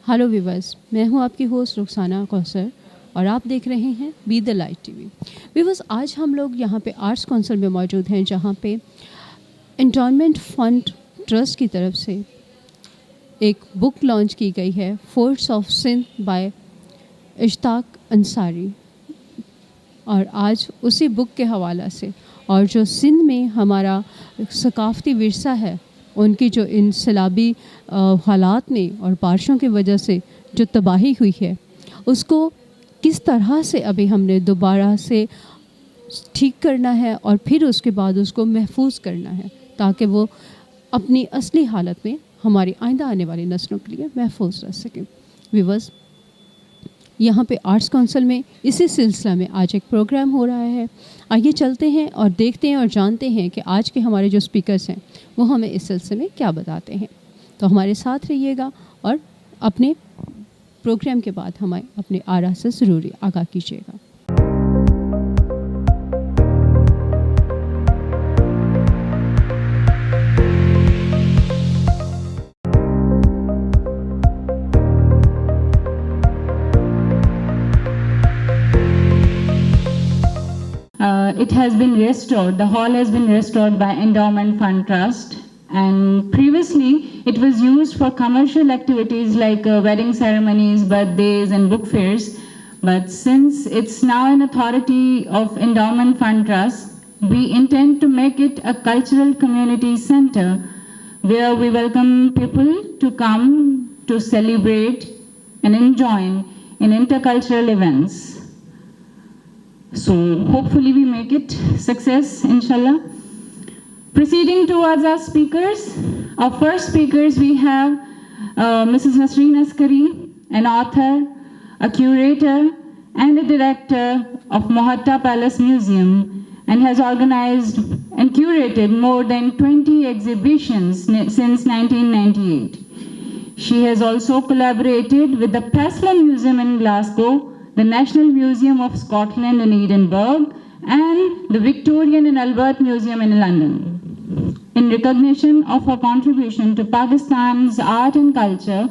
Hello viewers, मैं हूं आपकी होस्ट रुखसाना कौसर और आप देख रहे हैं be the light TV. Viewers, आज हम लोग यहां पे आर्ट्स काउंसिल में मौजूद हैं, जहां पे एंडोमेंट फंड ट्रस्ट की तरफ से एक बुक लॉन्च की गई है, forts of Sindh by Ishtiaq Ansari. और आज उसी बुक के हवाला से और जो सिंध में हमारा सकाफ़ती विरसा है, उनकी जो इनसलाबी हालात ने और बारिशों की वजह से जो तबाही हुई है, उसको किस तरह से अभी हमने दोबारा से ठीक करना है और फिर उसके बाद उसको महफूज करना है, ताकि वो अपनी असली हालत में हमारी आइंदा आने वाली नस्लों के लिए महफूज रह सकें। व्यूअर्स, यहाँ पे आर्ट्स काउंसिल में इसी सिलसिला में आज एक प्रोग्राम हो रहा है। आइए चलते हैं और देखते हैं और जानते हैं कि आज के हमारे जो स्पीकर्स हैं वो हमें इस सिलसिले में क्या बताते हैं। तो हमारे साथ रहिएगा और अपने प्रोग्राम के बाद हमें अपने आरा से ज़रूर आगाह कीजिएगा। It has been restored, the hall has been restored by Endowment Fund Trust, and previously it was used for commercial activities like wedding ceremonies, birthdays and book fairs. But since it's now an authority of Endowment Fund Trust, we intend to make it a cultural community center where we welcome people to come to celebrate and enjoy in intercultural events. So hopefully we make it success, inshallah. Proceeding towards our speakers, our first speakers we have Mrs. Nasreen Askari, an author, a curator and a director of Mohatta Palace Museum, and has organized and curated more than 20 exhibitions since 1998. She has also collaborated with the Paslin Museum in Glasgow, the National Museum of Scotland in Edinburgh, and the Victorian and Albert Museum in London. In recognition of her contribution to Pakistan's art and culture,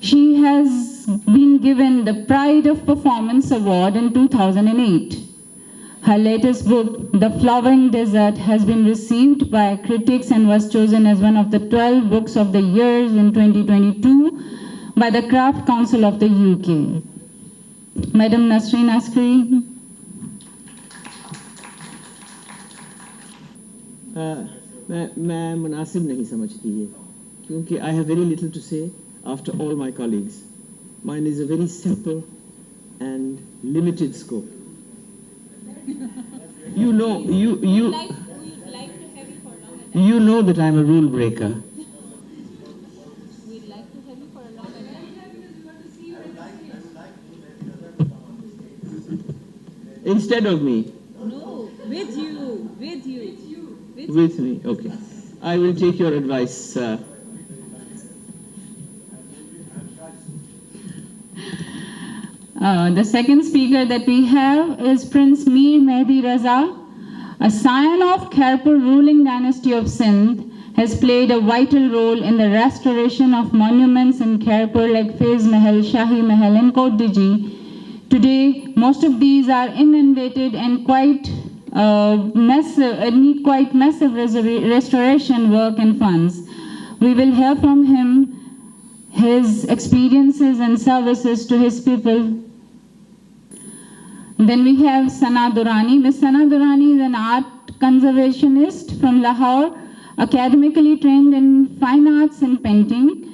she has been given the Pride of Performance Award in 2008. Her latest book, The Flowering Desert, has been received by critics and was chosen as one of the 12 books of the year in 2022 by the Craft Council of the UK. Madam Nasreen Askari. मैं मुनासिब नहीं समझती है, क्योंकि I have very little to say after all my colleagues. Mine is a very simple and limited scope. You know that I'm a rule breaker. Instead of me? No, with you. With me, okay. I will take your advice. The second speaker that we have is Prince Mir Mehdi Raza, a scion of Khairpur ruling dynasty of Sindh, has played a vital role in the restoration of monuments in Khairpur like Faiz Mahal, Shahi Mahal and Kot Diji. Today, most of these are inundated and need quite massive restoration work and funds. We will hear from him his experiences and services to his people. Then we have Sana Durrani. Ms. Sana Durrani is an art conservationist from Lahore, academically trained in fine arts and painting.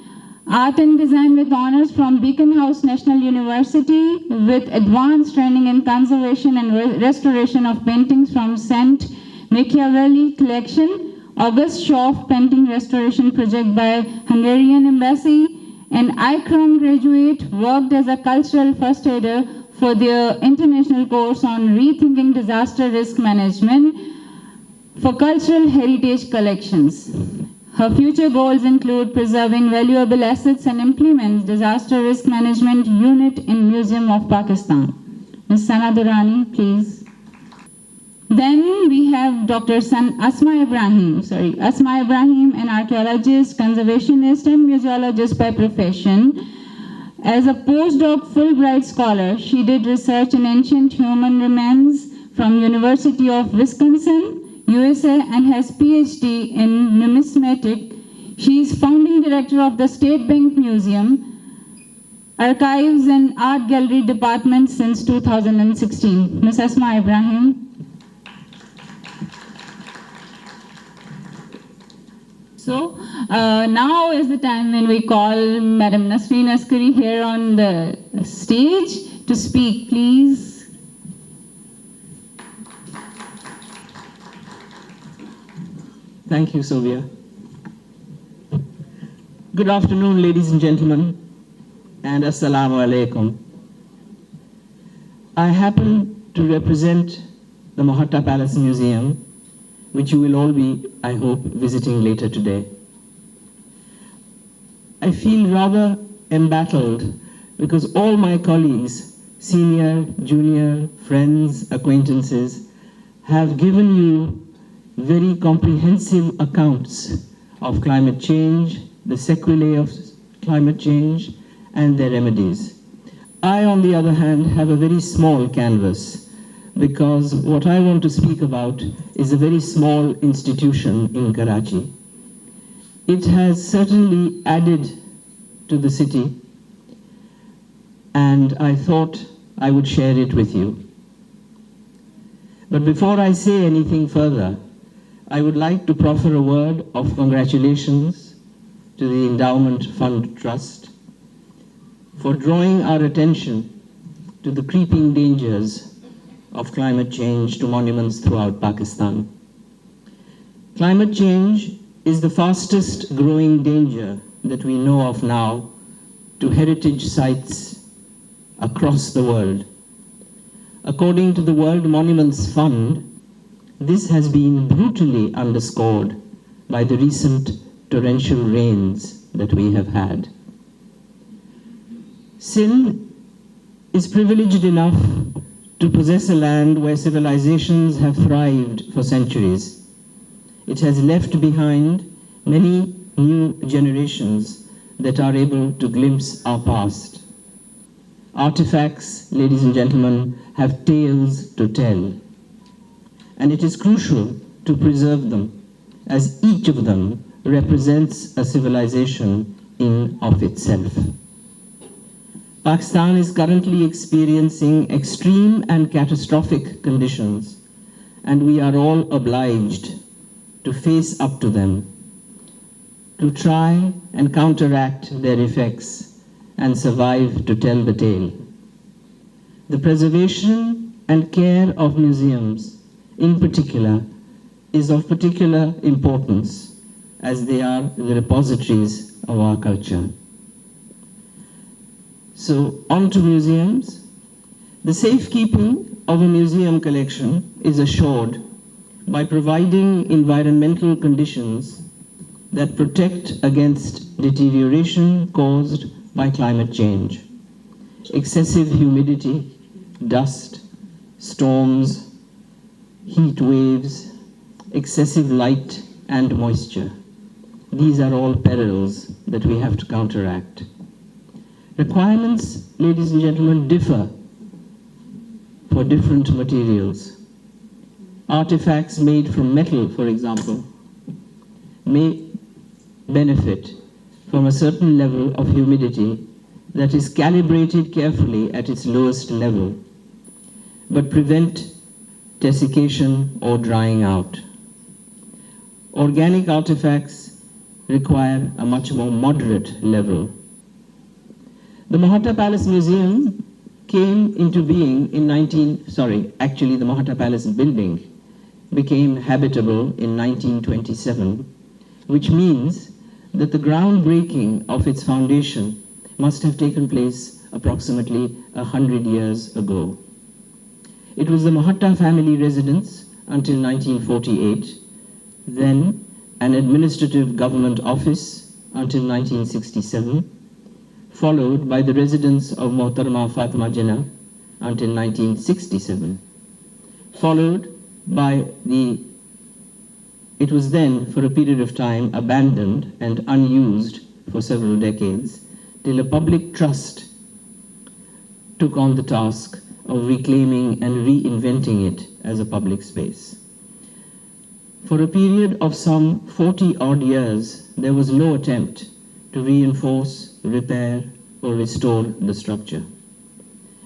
Art and design with honors from Beacon House National University, with advanced training in conservation and restoration of paintings from St. Machiavelli Collection, August Schoff Painting Restoration Project by Hungarian Embassy, and ICROM graduate, worked as a cultural first aider for their international course on rethinking disaster risk management for cultural heritage collections. Her future goals include preserving valuable assets and implements disaster risk management unit in Museum of Pakistan. Ms. Sana Durrani, please. Then we have Dr. Asma Ibrahim, an archaeologist, conservationist, and museologist by profession, As a postdoc Fulbright scholar, she did research in ancient human remains from University of Wisconsin, USA, and has PhD in numismatic. She is founding director of the State Bank Museum, Archives and Art Gallery Department since 2016. Ms. Asma Ibrahim. So now is the time when we call Madam Nasreen Askari here on the stage to speak, please. Thank you, Sylvia. Good afternoon, ladies and gentlemen, and Assalamu alaikum. I happen to represent the Mahatta Palace Museum, which you will all be, I hope, visiting later today. I feel rather embattled because all my colleagues, senior, junior, friends, acquaintances, have given you very comprehensive accounts of climate change, the sequelae of climate change, and their remedies. I, on the other hand, have a very small canvas, because what I want to speak about is a very small institution in Karachi. It has certainly added to the city, and I thought I would share it with you. But before I say anything further, I would like to proffer a word of congratulations to the Endowment Fund Trust for drawing our attention to the creeping dangers of climate change to monuments throughout Pakistan. Climate change is the fastest growing danger that we know of now to heritage sites across the world. According to the World Monuments Fund, this has been brutally underscored by the recent torrential rains that we have had. Sindh is privileged enough to possess a land where civilizations have thrived for centuries. It has left behind many new generations that are able to glimpse our past. Artifacts, ladies and gentlemen, have tales to tell, and it is crucial to preserve them, as each of them represents a civilization in of itself. Pakistan is currently experiencing extreme and catastrophic conditions, and we are all obliged to face up to them, to try and counteract their effects and survive to tell the tale. The preservation and care of museums, in particular, is of particular importance, as they are the repositories of our culture. So, on to museums. The safekeeping of a museum collection is assured by providing environmental conditions that protect against deterioration caused by climate change. Excessive humidity, dust, storms, heat waves, excessive light and moisture. These are all perils that we have to counteract. Requirements, ladies and gentlemen, differ for different materials. Artifacts made from metal, for example, may benefit from a certain level of humidity that is calibrated carefully at its lowest level, but prevent desiccation or drying out. Organic artifacts require a much more moderate level. The Mahatta Palace Museum came into being in the Mahatta Palace building became habitable in 1927, which means that the groundbreaking of its foundation must have taken place approximately 100 years ago. It was the Mahatta family residence until 1948, then an administrative government office until 1967, followed by the residence of Mohtarma Fatima Jinnah until 1967, followed by it was then for a period of time abandoned and unused for several decades, till a public trust took on the task of reclaiming and reinventing it as a public space. For a period of some 40-odd years, there was no attempt to reinforce, repair, or restore the structure.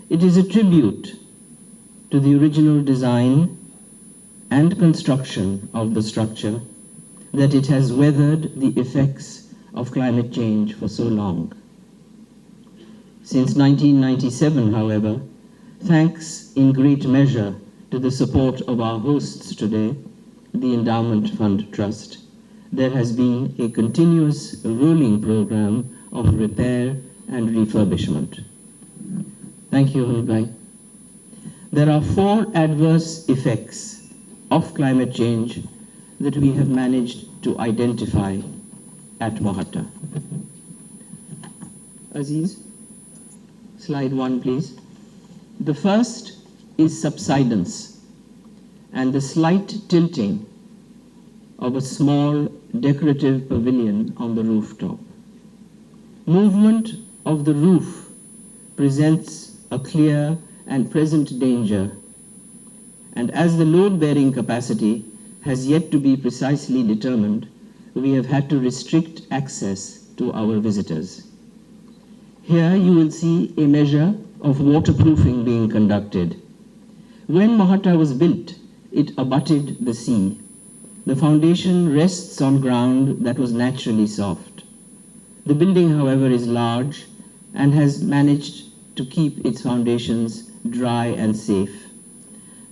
It is a tribute to the original design and construction of the structure that it has weathered the effects of climate change for so long. Since 1997, however, thanks in great measure to the support of our hosts today, the Endowment Fund Trust, there has been a continuous rolling program of repair and refurbishment. Thank you, Hamid. There are 4 adverse effects of climate change that we have managed to identify at Mohatta. Aziz, slide 1, please. The first is subsidence and the slight tilting of a small decorative pavilion on the rooftop. Movement of the roof presents a clear and present danger, and as the load-bearing capacity has yet to be precisely determined, we have had to restrict access to our visitors. Here you will see a measure of waterproofing being conducted. When Mohatta was built, it abutted the sea. The foundation rests on ground that was naturally soft. The building, however, is large and has managed to keep its foundations dry and safe.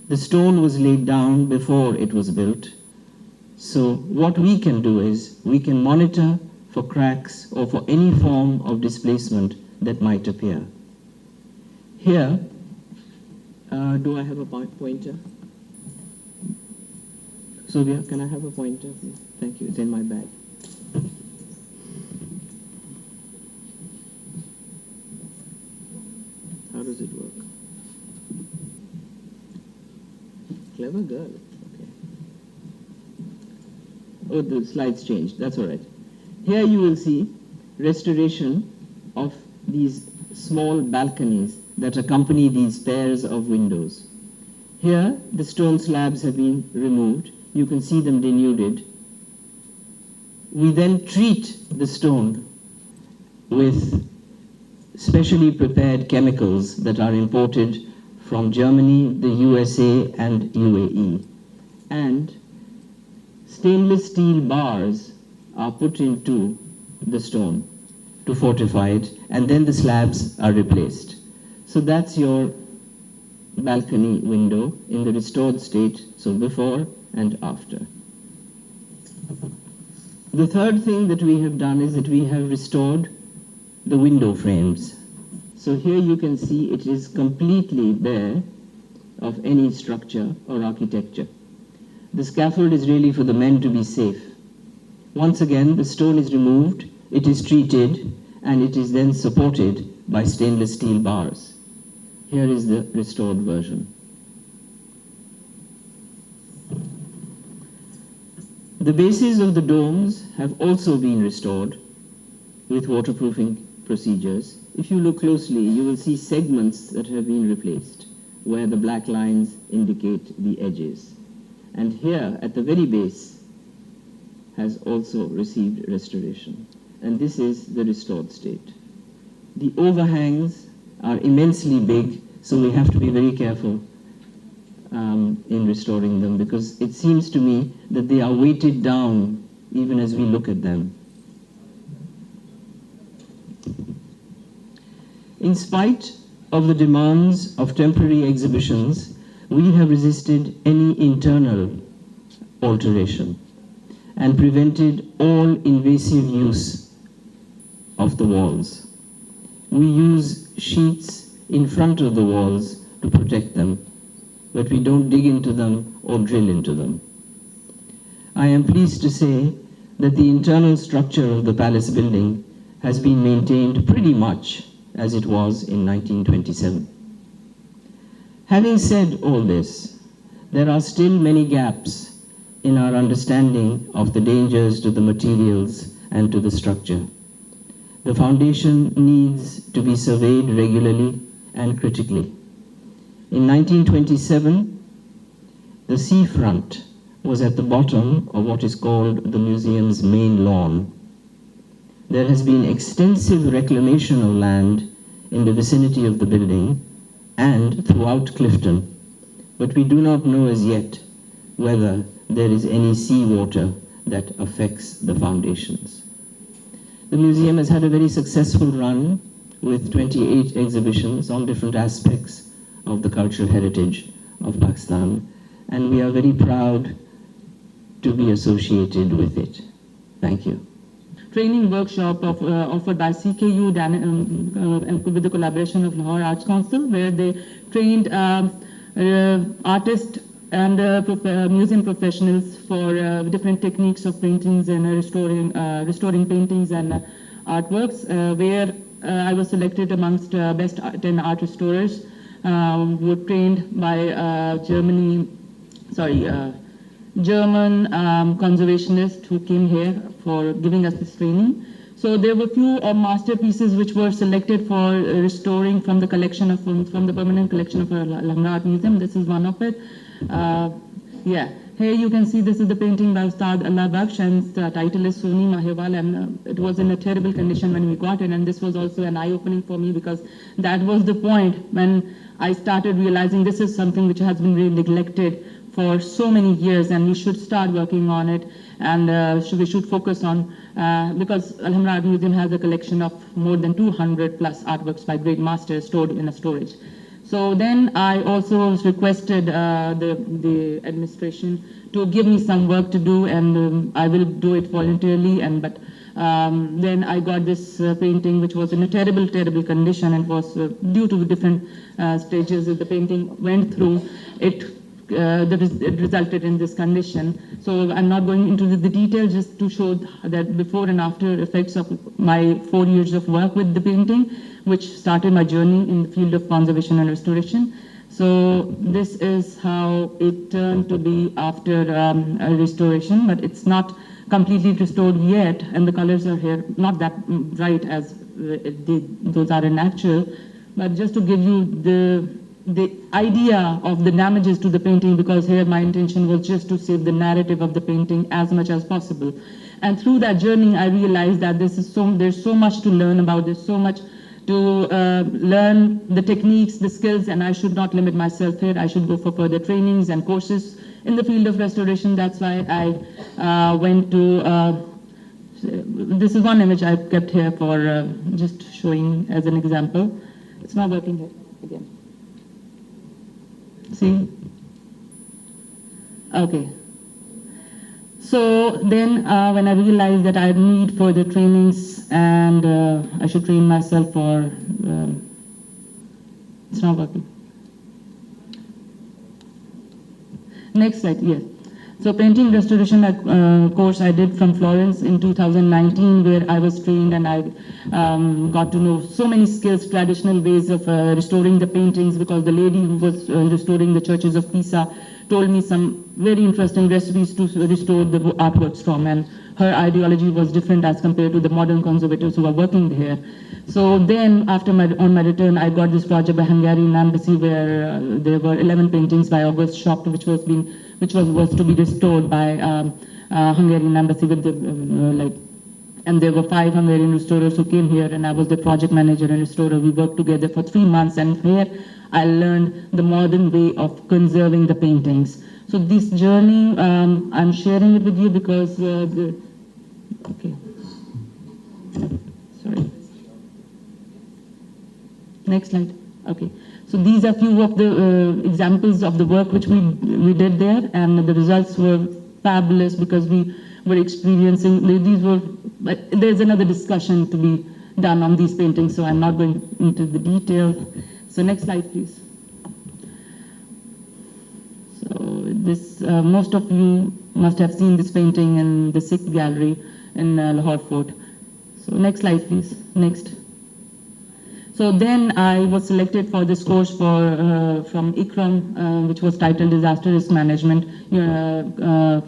The stone was laid down before it was built. So what we can do is we can monitor for cracks or for any form of displacement that might appear. Here, do I have a pointer? Sylvia, can I have a pointer? Thank you, it's in my bag. How does it work? Clever girl, okay. Oh, the slides changed, that's all right. Here you will see restoration of these small balconies that accompany these pairs of windows. Here, the stone slabs have been removed. You can see them denuded. We then treat the stone with specially prepared chemicals that are imported from Germany, the USA, and UAE. And stainless steel bars are put into the stone to fortify it, and then the slabs are replaced. So that's your balcony window in the restored state, so before and after. The third thing that we have done is that we have restored the window frames. So here you can see it is completely bare of any structure or architecture. The scaffold is really for the men to be safe. Once again, the stone is removed, it is treated, and it is then supported by stainless steel bars. Here is the restored version. The bases of the domes have also been restored with waterproofing procedures. If you look closely, you will see segments that have been replaced, where the black lines indicate the edges. And here, at the very base, has also received restoration. And this is the restored state. The overhangs are immensely big, so we have to be very careful in restoring them, because it seems to me that they are weighted down even as we look at them. In spite of the demands of temporary exhibitions, we have resisted any internal alteration and prevented all invasive use of the walls. We use sheets in front of the walls to protect them, but we don't dig into them or drill into them. I am pleased to say that the internal structure of the palace building has been maintained pretty much as it was in 1927. Having said all this, there are still many gaps in our understanding of the dangers to the materials and to the structure. The foundation needs to be surveyed regularly and critically. In 1927, the seafront was at the bottom of what is called the museum's main lawn. There has been extensive reclamation of land in the vicinity of the building and throughout Clifton, but we do not know as yet whether there is any seawater that affects the foundations. The museum has had a very successful run with 28 exhibitions on different aspects of the cultural heritage of Pakistan, and we are very proud to be associated with it. Thank you. Training workshop offered by CKU with the collaboration of Lahore Arts Council, where they trained artists and museum professionals for different techniques of paintings and restoring paintings and artworks, where I was selected amongst best 10 art restorers who were trained by German conservationists who came here for giving us this training. So there were few masterpieces which were selected for restoring from the collection of from the permanent collection of Lahore Art Museum. This is one of it. Here you can see this is the painting by Ustad Allah Bakhsh, and the title is Soni Mahewal, and it was in a terrible condition when we got it, and this was also an eye-opening for me, because that was the point when I started realizing this is something which has been really neglected for so many years, and we should start working on it, and we should focus on, because Alhambra Art Museum has a collection of more than 200 plus artworks by great masters stored in a storage. So then I also requested the administration to give me some work to do, and I will do it voluntarily. But then I got this painting, which was in a terrible, terrible condition, and was due to the different stages that the painting went through. It resulted in this condition. So I'm not going into the details, just to show that before and after effects of my 4 years of work with the painting, which started my journey in the field of conservation and restoration. So this is how it turned to be after a restoration, but it's not completely restored yet, and the colors are here not that bright as those are in actual, but just to give you the idea of the damages to the painting, because here my intention was just to save the narrative of the painting as much as possible. And through that journey, I realized that there's so much to learn about this, so much to learn the techniques, the skills, and I should not limit myself here. I should go for further trainings and courses in the field of restoration. That's why I went to, this is one image I've kept here for just showing as an example. It's not working here again. See? Okay. So then when I realized that I need further trainings and I should train myself for, it's not working. Next slide, yes. So painting restoration course I did from Florence in 2019, where I was trained and I got to know so many skills, traditional ways of restoring the paintings, because the lady who was restoring the churches of Pisa told me some very interesting recipes to restore the artworks from, and her ideology was different as compared to the modern conservators who are working here. So then, after on my return, I got this project by Hungarian Embassy, where there were 11 paintings by August Schopt, which was to be restored by Hungarian Embassy with the and there were 5 Hungarian restorers who came here, and I was the project manager and restorer. We worked together for 3 months, and here I learned the modern way of conserving the paintings. So this journey, I'm sharing it with you because okay. Sorry. Next slide. Okay. So these are few of the examples of the work which we did there, and the results were fabulous because we were experiencing, there's another discussion to be done on these paintings, so I'm not going into the detail. So next slide, please. So this, most of you must have seen this painting in the Sikh gallery in Lahore Fort. So next slide, please. Next. So then I was selected for this course from ICROM, which was titled Disaster Risk Management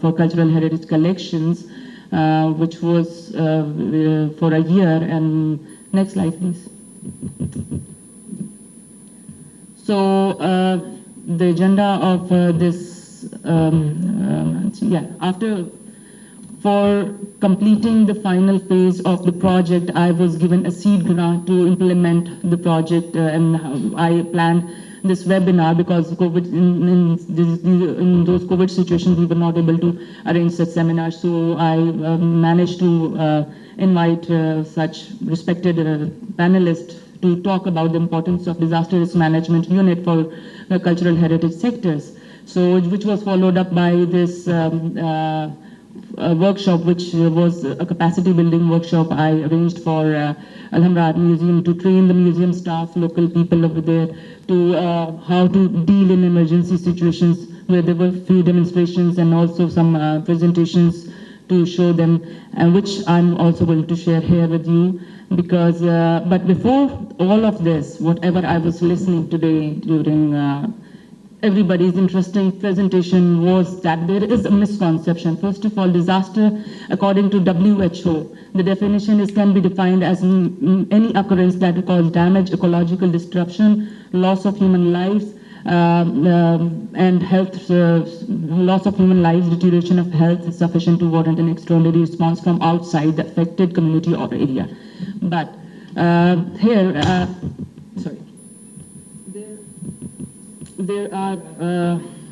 for Cultural Heritage Collections, which was for a year. And next slide, please. So the agenda of for completing the final phase of the project, I was given a seed grant to implement the project, and I planned this webinar because COVID, in those COVID situations, we were not able to arrange such seminars. So I managed to invite such respected panelists to talk about the importance of disaster risk management unit for cultural heritage sectors. So, which was followed up by this workshop, which was a capacity building workshop I arranged for Alhambra Art Museum to train the museum staff, local people over there, to how to deal in emergency situations, where there were few demonstrations and also some presentations to show them, which I'm also going to share here with you. Because, but before all of this, whatever I was listening today during everybody's interesting presentation was that there is a misconception. First of all, disaster, according to WHO, the definition can be defined as any occurrence that causes damage, ecological disruption, loss of human lives, and health, loss of human lives, deterioration of health sufficient to warrant an extraordinary response from outside the affected community or area. But here,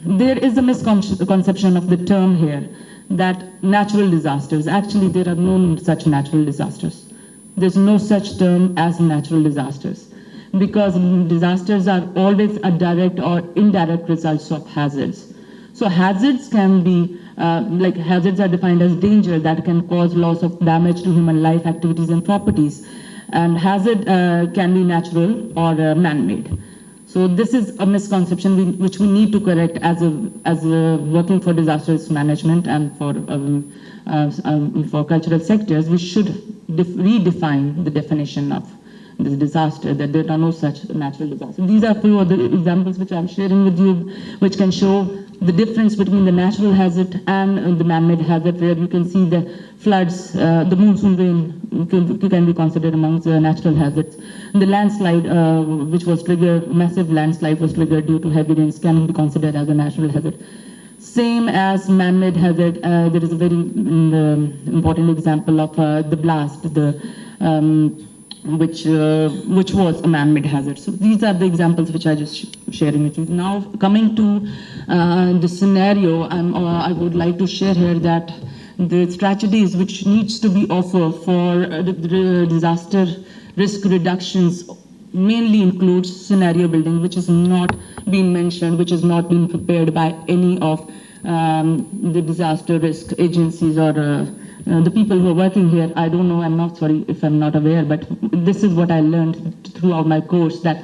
there is a misconception of the term here, that natural disasters, actually there are no such natural disasters. There's no such term as natural disasters, because disasters are always a direct or indirect results of hazards. So hazards can be, like hazards are defined as danger that can cause loss of damage to human life, activities and properties. And hazard can be natural or man-made. So this is a misconception which we need to correct as working for disaster risk management and for cultural sectors. We should redefine the definition of this disaster, that there are no such natural disasters. These are few other examples which I'm sharing with you, which can show the difference between the natural hazard and the man-made hazard, where you can see the floods, the monsoon rain can be considered amongst the natural hazards. The landslide, which was triggered, massive landslide was triggered due to heavy rains, can be considered as a natural hazard. Same as man-made hazard, there is a very important example of the blast, which was a man-made hazard. So these are the examples which I just sharing with you. Now coming to the scenario, I would like to share here that the strategies which needs to be offered for the disaster risk reductions mainly includes scenario building, which is not being mentioned, which is not being prepared by any of the disaster risk agencies or the people who are working here. I don't know, I'm not sorry if I'm not aware, but this is what I learned throughout my course, that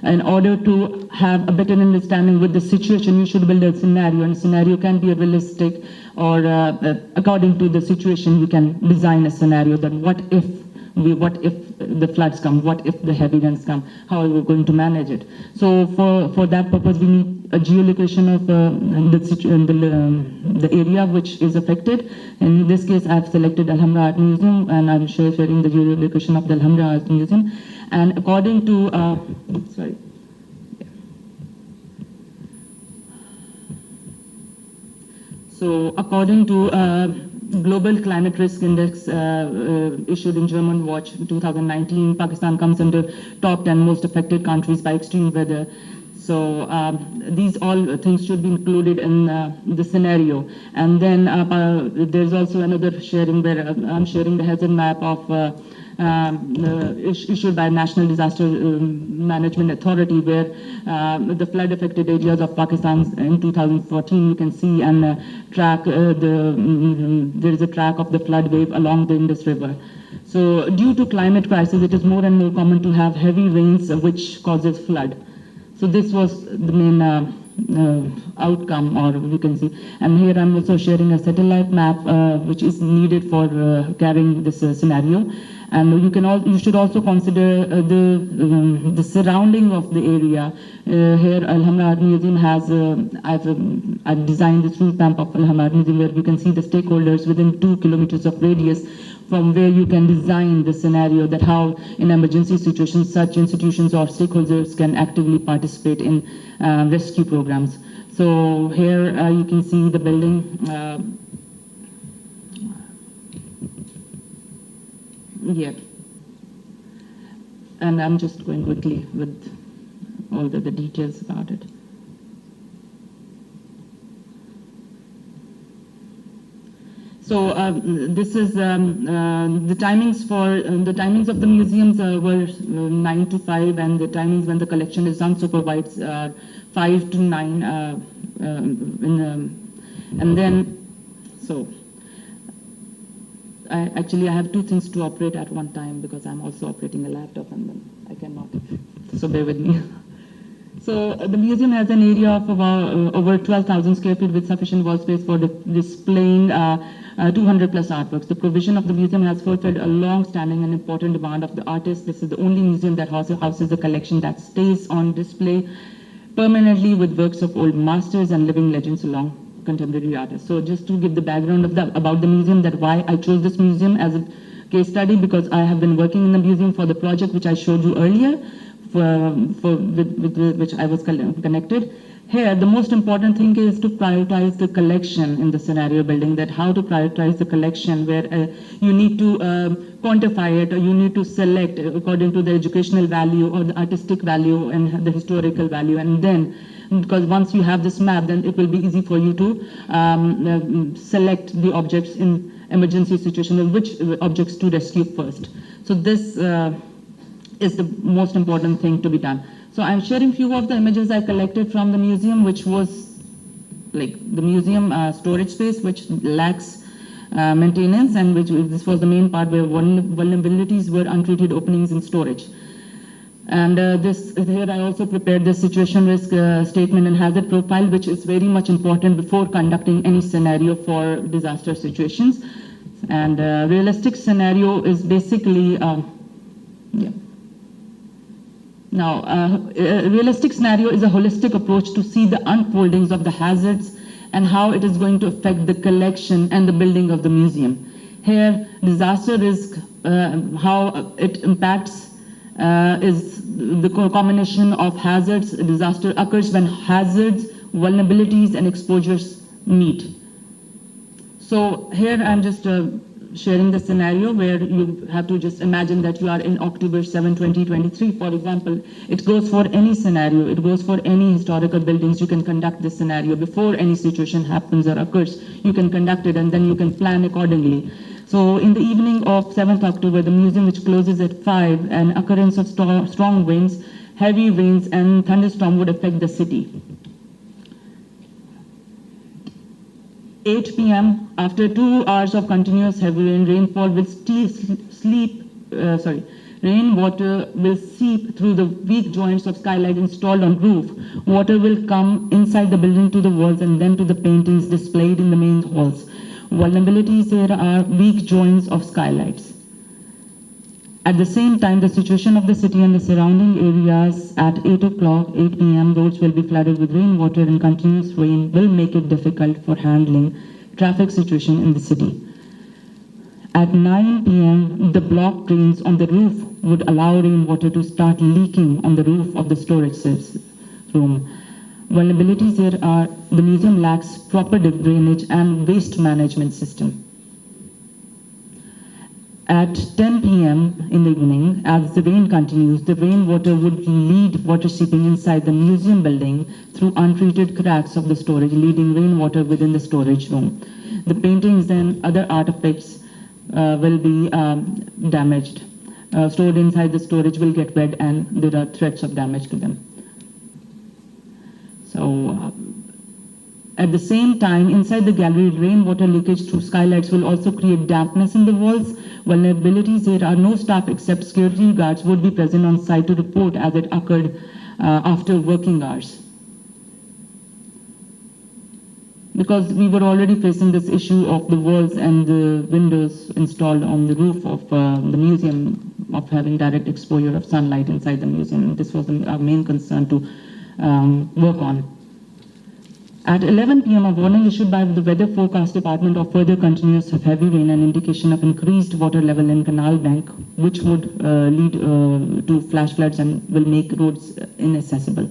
in order to have a better understanding with the situation, you should build a scenario, and scenario can be a realistic or according to the situation, you can design a scenario that what if the floods come, what if the heavy rains come, how are we going to manage it? So for that purpose, we need a geolocation of the area which is affected. In this case, I've selected Alhambra Art Museum, and I'm sharing the geolocation of the Alhambra Art Museum. And according to, So according to Global Climate Risk Index issued in German Watch 2019, Pakistan comes under top 10 most affected countries by extreme weather. So these all things should be included in the scenario. And then there's also another sharing where I'm sharing the hazard map of issued by National Disaster Management Authority, where the flood affected areas of Pakistan in 2014 you can see, and track there is a track of the flood wave along the Indus River. So due to climate crisis, it is more and more common to have heavy rains which causes flood. So this was the main outcome, or we can see. And here I'm also sharing a satellite map which is needed for carrying this scenario. And you should also consider the surrounding of the area. Here, Alhambra Art Museum has I've designed this route map of Alhambra Art Museum, where you can see the stakeholders within 2 kilometers of radius from where you can design the scenario that how in emergency situations such institutions or stakeholders can actively participate in rescue programs. So here you can see the building. Yeah. And I'm just going quickly with all the details about it. So this is the timings for the timings of the museums were 9 to 5, and the timings when the collection is unsupervised 5 to 9. And then so. I have two things to operate at one time because I'm also operating a laptop and then I cannot, so bear with me. So the museum has an area of about over 12,000 square feet with sufficient wall space for displaying 200 plus artworks. The provision of the museum has fulfilled a long-standing and important demand of the artists. This is the only museum that houses a collection that stays on display permanently with works of old masters and living legends along contemporary artists. So just to give the background of about the museum, that why I chose this museum as a case study, because I have been working in the museum for the project which I showed you earlier, with which I was connected. Here, the most important thing is to prioritize the collection in the scenario building, that how to prioritize the collection, where you need to quantify it, or you need to select according to the educational value or the artistic value and the historical value, and then because once you have this map, then it will be easy for you to select the objects in emergency situation and which objects to rescue first. So this is the most important thing to be done. So I'm sharing few of the images I collected from the museum, which was like the museum storage space, which lacks maintenance, and this was the main part where vulnerabilities were untreated openings in storage. And here I also prepared the situation risk statement and hazard profile, which is very much important before conducting any scenario for disaster situations. And realistic scenario is basically, Now, a realistic scenario is a holistic approach to see the unfoldings of the hazards and how it is going to affect the collection and the building of the museum. Here, disaster risk, how it impacts is the combination of hazards. Disaster occurs when hazards, vulnerabilities, and exposures meet. So here I'm just sharing the scenario where you have to just imagine that you are in October 7, 2023, for example. It goes for any scenario. It goes for any historical buildings. You can conduct this scenario before any situation happens or occurs. You can conduct it and then you can plan accordingly. So in the evening of 7th October, the museum, which closes at 5, an occurrence of strong winds, heavy rains, and thunderstorm would affect the city. 8 p.m. after 2 hours of continuous heavy rainfall will rainwater will seep through the weak joints of skylight installed on roof. Water will come inside the building to the walls and then to the paintings displayed in the main halls. Vulnerabilities here are weak joints of skylights. At the same time, the situation of the city and the surrounding areas at 8 p.m. roads will be flooded with rainwater, and continuous rain will make it difficult for handling traffic situation in the city. At 9 p.m., the block drains on the roof would allow rainwater to start leaking on the roof of the storage room. Vulnerabilities here are the museum lacks proper drainage and waste management system. At 10 p.m. in the evening, as the rain continues, the rainwater would lead water seeping inside the museum building through untreated cracks of the storage, leading rainwater within the storage room. The paintings and other artifacts will be damaged. Stored inside the storage will get wet, and there are threats of damage to them. So, at the same time, inside the gallery, rainwater leakage through skylights will also create dampness in the walls. Vulnerabilities here are no staff except security guards would be present on site to report as it occurred after working hours. Because we were already facing this issue of the walls and the windows installed on the roof of the museum, of having direct exposure of sunlight inside the museum. This was our main concern to work on. At 11 p.m., a warning issued by the Weather Forecast Department of further continuous heavy rain and indication of increased water level in canal bank, which would lead to flash floods and will make roads inaccessible.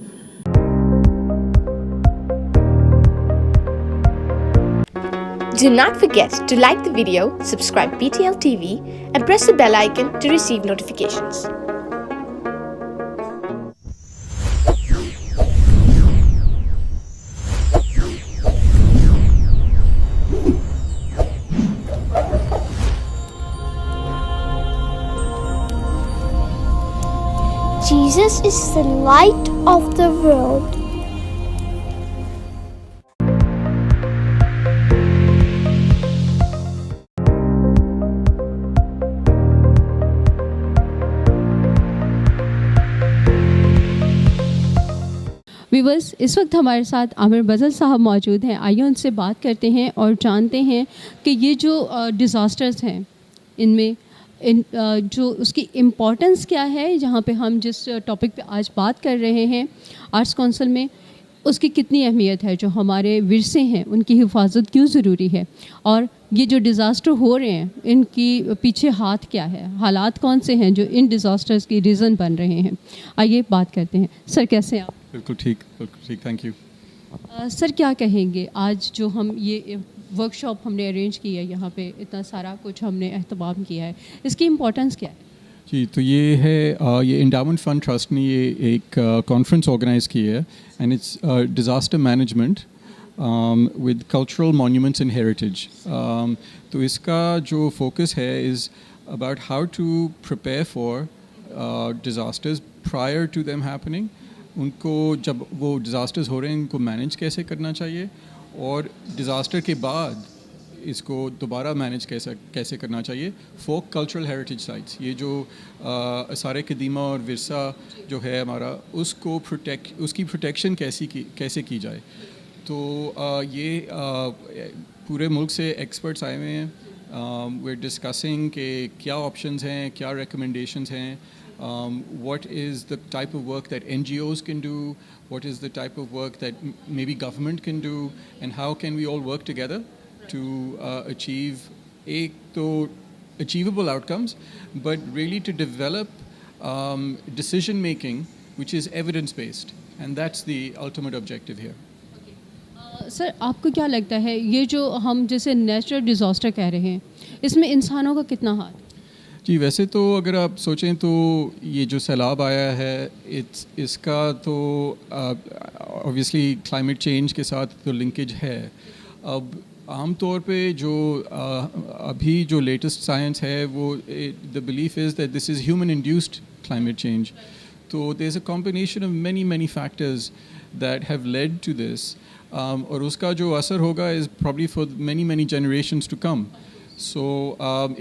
Do not forget to like the video, subscribe BTL TV, and press the bell icon to receive notifications. Jesus is the light of the world. Viewers, इस वक्त हमारे साथ आमिर बज़ल साहब मौजूद हैं. आइए उनसे बात करते हैं और जानते हैं कि ये जो डिज़ास्टर्स हैं इनमें जो उसकी इम्पोर्टेंस क्या है, जहाँ पे हम जिस टॉपिक पे आज बात कर रहे हैं आर्ट्स काउंसिल में, उसकी कितनी अहमियत है, जो हमारे विरसे हैं उनकी हिफाजत क्यों ज़रूरी है, और ये जो डिज़ास्टर हो रहे हैं इनकी पीछे हाथ क्या है, हालात कौन से हैं जो इन डिज़ास्टर्स की रीज़न बन रहे हैं. आइए बात करते हैं. सर, कैसे हैं आप? बिल्कुल ठीक, थैंक यू. सर, क्या कहेंगे आज जो हम ये वर्कशॉप हमने अरेंज की है, यहाँ पे इतना सारा कुछ हमने एहतमाम किया है, इसकी इम्पोर्टेंस क्या है? जी, तो ये है ये एंडाउमेंट फ़ंड ट्रस्ट ने ये एक कॉन्फ्रेंस ऑर्गेनाइज़ की है, and it's disaster management with cultural monuments and heritage. तो इसका जो फोकस है is about how to prepare for disasters prior to them happening. उनको जब वो डिज़ास्टर्स हो रहे हैं उनको मैनेज कैसे करना चाहिए, और डिज़ास्टर के बाद इसको दोबारा मैनेज कैसे करना चाहिए. फोक कल्चरल हेरिटेज साइट्स, ये जो आसार कदीमा और विरसा जो है हमारा, उसकी प्रोटेक्शन कैसे की जाए. तो ये पूरे मुल्क से एक्सपर्ट्स आए हुए हैं. वी आर डिस्कसिंग कि क्या ऑप्शंस हैं, क्या रिकमेंडेशंस हैं. What is the type of work that NGOs can do, what is the type of work that maybe government can do, and how can we all work together to achieve achievable outcomes, but really to develop decision making which is evidence based, and that's the ultimate objective here. Sir, आपको क्या लगता है ये जो हम जैसे natural disaster कह रहे हैं, इसमें इंसानों का कितना हाथ? जी, वैसे तो अगर आप सोचें तो ये जो सैलाब आया है इसका तो ऑब्वियसली क्लाइमेट चेंज के साथ तो लिंकेज है. अब आम तौर पे जो अभी जो लेटेस्ट साइंस है वो the belief is that this is human induced climate change. तो there is a combination of many factors that have led to this, और उसका जो असर होगा is probably for many generations to come. So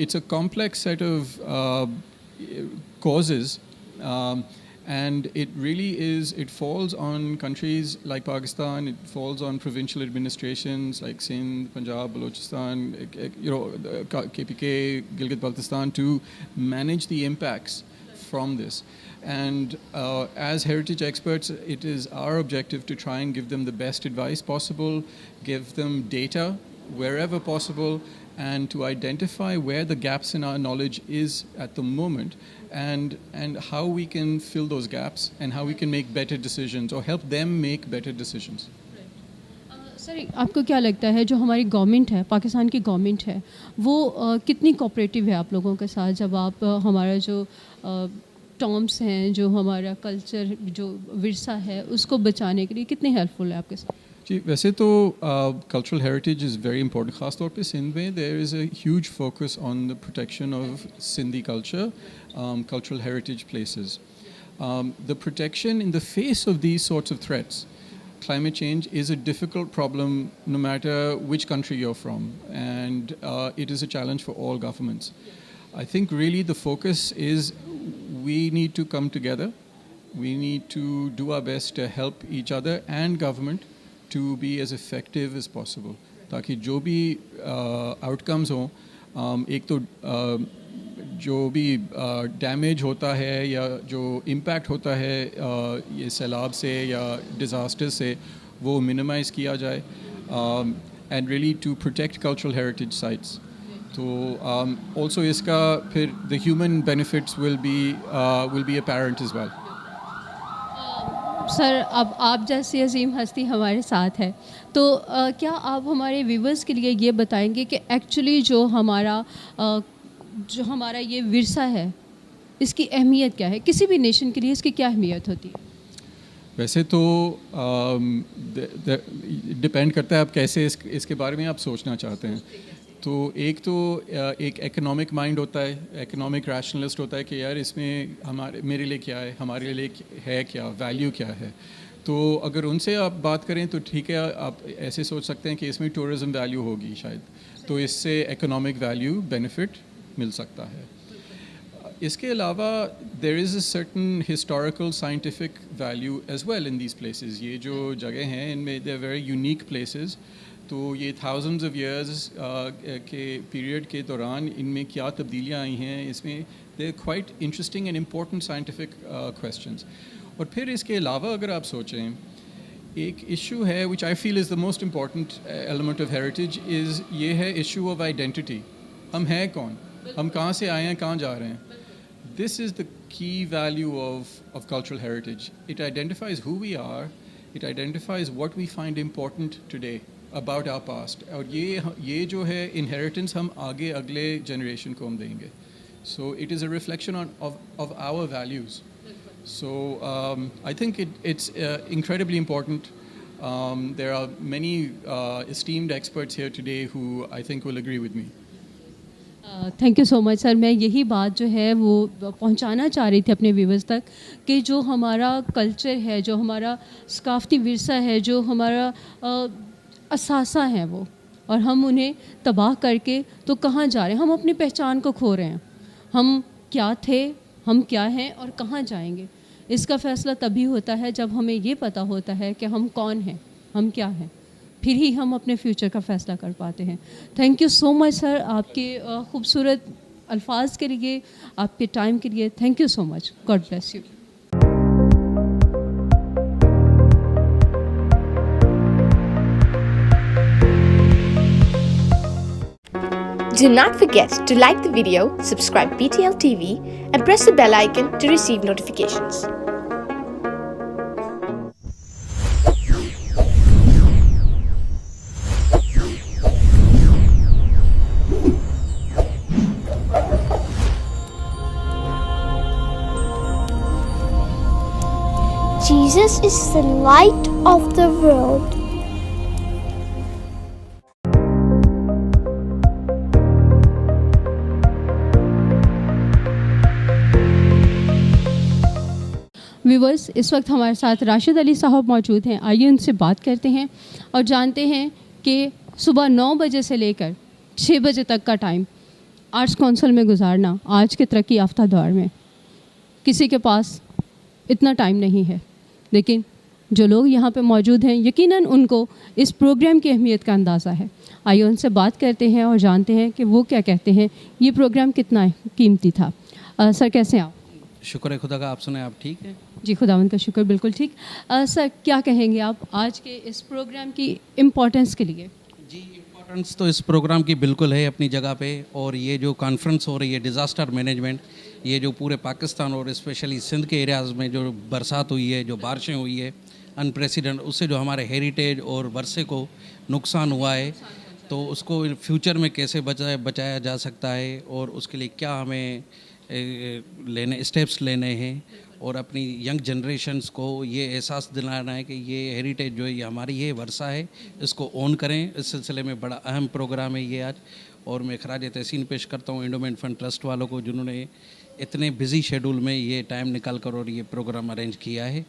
it's a complex set of causes, and it really it falls on countries like Pakistan, it falls on provincial administrations like Sindh, Punjab, Balochistan, KPK, Gilgit-Baltistan, to manage the impacts from this. And as heritage experts, it is our objective to try and give them the best advice possible, give them data wherever possible, and to identify where the gaps in our knowledge is at the moment, and how we can fill those gaps, and how we can make better decisions or help them make better decisions. Sir, आपको क्या लगता है जो हमारी government है, पाकिस्तान की government है, वो कितनी कोऑपरेटिव है आप लोगों के साथ, जब आप हमारा जो टर्म्स हैं, जो हमारा कल्चर, जो विरसा है, उसको बचाने के लिए कितनी हेल्पफुल है आपके साथ? जी, वैसे तो cultural heritage is very important. ख़ास तौर पे सिंध में there is a huge focus on the protection of Sindhi culture, cultural heritage places. The protection in the face of these sorts of threats, climate change is a difficult problem no matter which country you're from, and it is a challenge for all governments. I think really the focus is we need to come together. We need to do our best to help each other and government to be as effective as possible, ताकि जो भी outcomes हों, एक तो जो भी damage होता है या जो इम्पैक्ट होता है ये सैलाब से या डिज़ास्टर से, وہ minimize کیا جائے, and really to protect cultural heritage sites. تو also اس کا پھر the human benefits will be apparent as well. سر اب آپ جیسی عظیم ہستی ہمارے ساتھ ہے, تو کیا آپ ہمارے ویورز کے لیے یہ بتائیں گے کہ ایکچولی جو ہمارا یہ ورثہ ہے اس کی اہمیت کیا ہے, کسی بھی نیشن کے لیے اس کی کیا اہمیت ہوتی ہے؟ ویسے تو ڈپینڈ کرتا ہے آپ کیسے اس کے بارے میں آپ سوچنا چاہتے ہیں. تو ایک اکنامک مائنڈ ہوتا ہے, اکنامک ریشنلسٹ ہوتا ہے کہ یار اس میں میرے لیے کیا ہے, ہمارے لیے ہے کیا, ویلیو کیا ہے. تو اگر ان سے آپ بات کریں تو ٹھیک ہے, آپ ایسے سوچ سکتے ہیں کہ اس میں ٹورزم ویلیو ہوگی شاید, تو اس سے اکنامک ویلیو بینیفٹ مل سکتا ہے. اس کے علاوہ there is a certain historical scientific value as well in these places. یہ جو جگہ ہیں ان میں they are very unique places. تو یہ تھاؤزنڈز آف ایئرز کے پیریڈ کے دوران ان میں کیا تبدیلیاں آئی ہیں, اس میں they are quite interesting and important scientific questions. اور پھر اس کے علاوہ اگر آپ سوچیں, ایک ایشو ہے which I feel is the most important element of heritage, is یہ ہے ایشو آف آئیڈینٹی. ہم ہیں کون, ہم کہاں سے آئے ہیں, کہاں جا رہے ہیں. This is the key value of cultural heritage. It identifies who we are, it identifies what we find important today about our past. اور یہ جو ہے inheritance ہم آگے اگلے generation کو ہم دیں گے. So it is a reflection of our values. So I think it's incredibly important. There are many esteemed experts here today who I think will agree with me. Thank you so much sir. میں یہی بات جو ہے وہ پہنچانا چاہ رہی تھی اپنے ویورز تک کہ جو ہمارا کلچر ہے, جو ہمارا ثقافتی ورثہ ہے, جو ہمارا اثاثہ ہے وہ, اور ہم انہیں تباہ کر کے تو کہاں جا رہے ہیں, ہم اپنی پہچان کو کھو رہے ہیں. ہم کیا تھے, ہم کیا ہیں اور کہاں جائیں گے, اس کا فیصلہ تبھی ہوتا ہے جب ہمیں یہ پتہ ہوتا ہے کہ ہم کون ہیں, ہم کیا ہیں, پھر ہی ہم اپنے فیوچر کا فیصلہ کر پاتے ہیں. تھینک یو سو مچ سر, آپ کے خوبصورت الفاظ کے لیے, آپ کے ٹائم کے لیے. Thank you so much. God bless you. Do not forget to like the video, subscribe BTL TV and press the bell icon to receive notifications. Jesus is the light of the world. Viewers, اس وقت ہمارے ساتھ راشد علی صاحب موجود ہیں. آئیے ان سے بات کرتے ہیں اور جانتے ہیں کہ صبح 9 بجے سے لے کر 6 بجے تک کا ٹائم آرٹس کونسل میں گزارنا آج کے ترقی یافتہ دور میں کسی کے پاس اتنا ٹائم نہیں ہے, لیکن جو لوگ یہاں پہ موجود ہیں یقیناً ان کو اس پروگرام کی اہمیت کا اندازہ ہے. آئیے ان سے بات کرتے ہیں اور جانتے ہیں کہ وہ کیا کہتے ہیں, یہ پروگرام کتنا قیمتی تھا. سر کیسے ہیں آپ؟ شکر ہے خدا کا, آپ سنیں, آپ ٹھیک ہیں؟ جی خداوند کا شکر, بالکل ٹھیک. سر کیا کہیں گے آپ آج کے اس پروگرام کی امپورٹنس کے لیے؟ جی امپورٹنس تو اس پروگرام کی بالکل ہے اپنی جگہ پہ, اور یہ جو کانفرنس ہو رہی ہے ڈیزاسٹر مینجمنٹ, یہ جو پورے پاکستان اور اسپیشلی سندھ کے ایریاز میں جو برسات ہوئی ہے, جو بارشیں ہوئی ہے انپریسیڈنٹ, اس سے جو ہمارے ہیریٹیج اور ورثے کو نقصان ہوا ہے, تو اس کو فیوچر میں کیسے بچایا جا سکتا ہے اور اس کے لیے کیا ہمیں اسٹیپس لینے ہیں, اور اپنی ینگ جنریشنز کو یہ احساس دلانا ہے کہ یہ ہیریٹیج جو ہے یہ ہماری یہ ورثہ ہے, اس کو اون کریں. اس سلسلے میں بڑا اہم پروگرام ہے یہ آج, اور میں خراج تحسین پیش کرتا ہوں انڈومنٹ فنڈ ٹرسٹ والوں کو جنہوں نے اتنے بزی شیڈول میں یہ ٹائم نکال کر اور یہ پروگرام ارینج کیا ہے,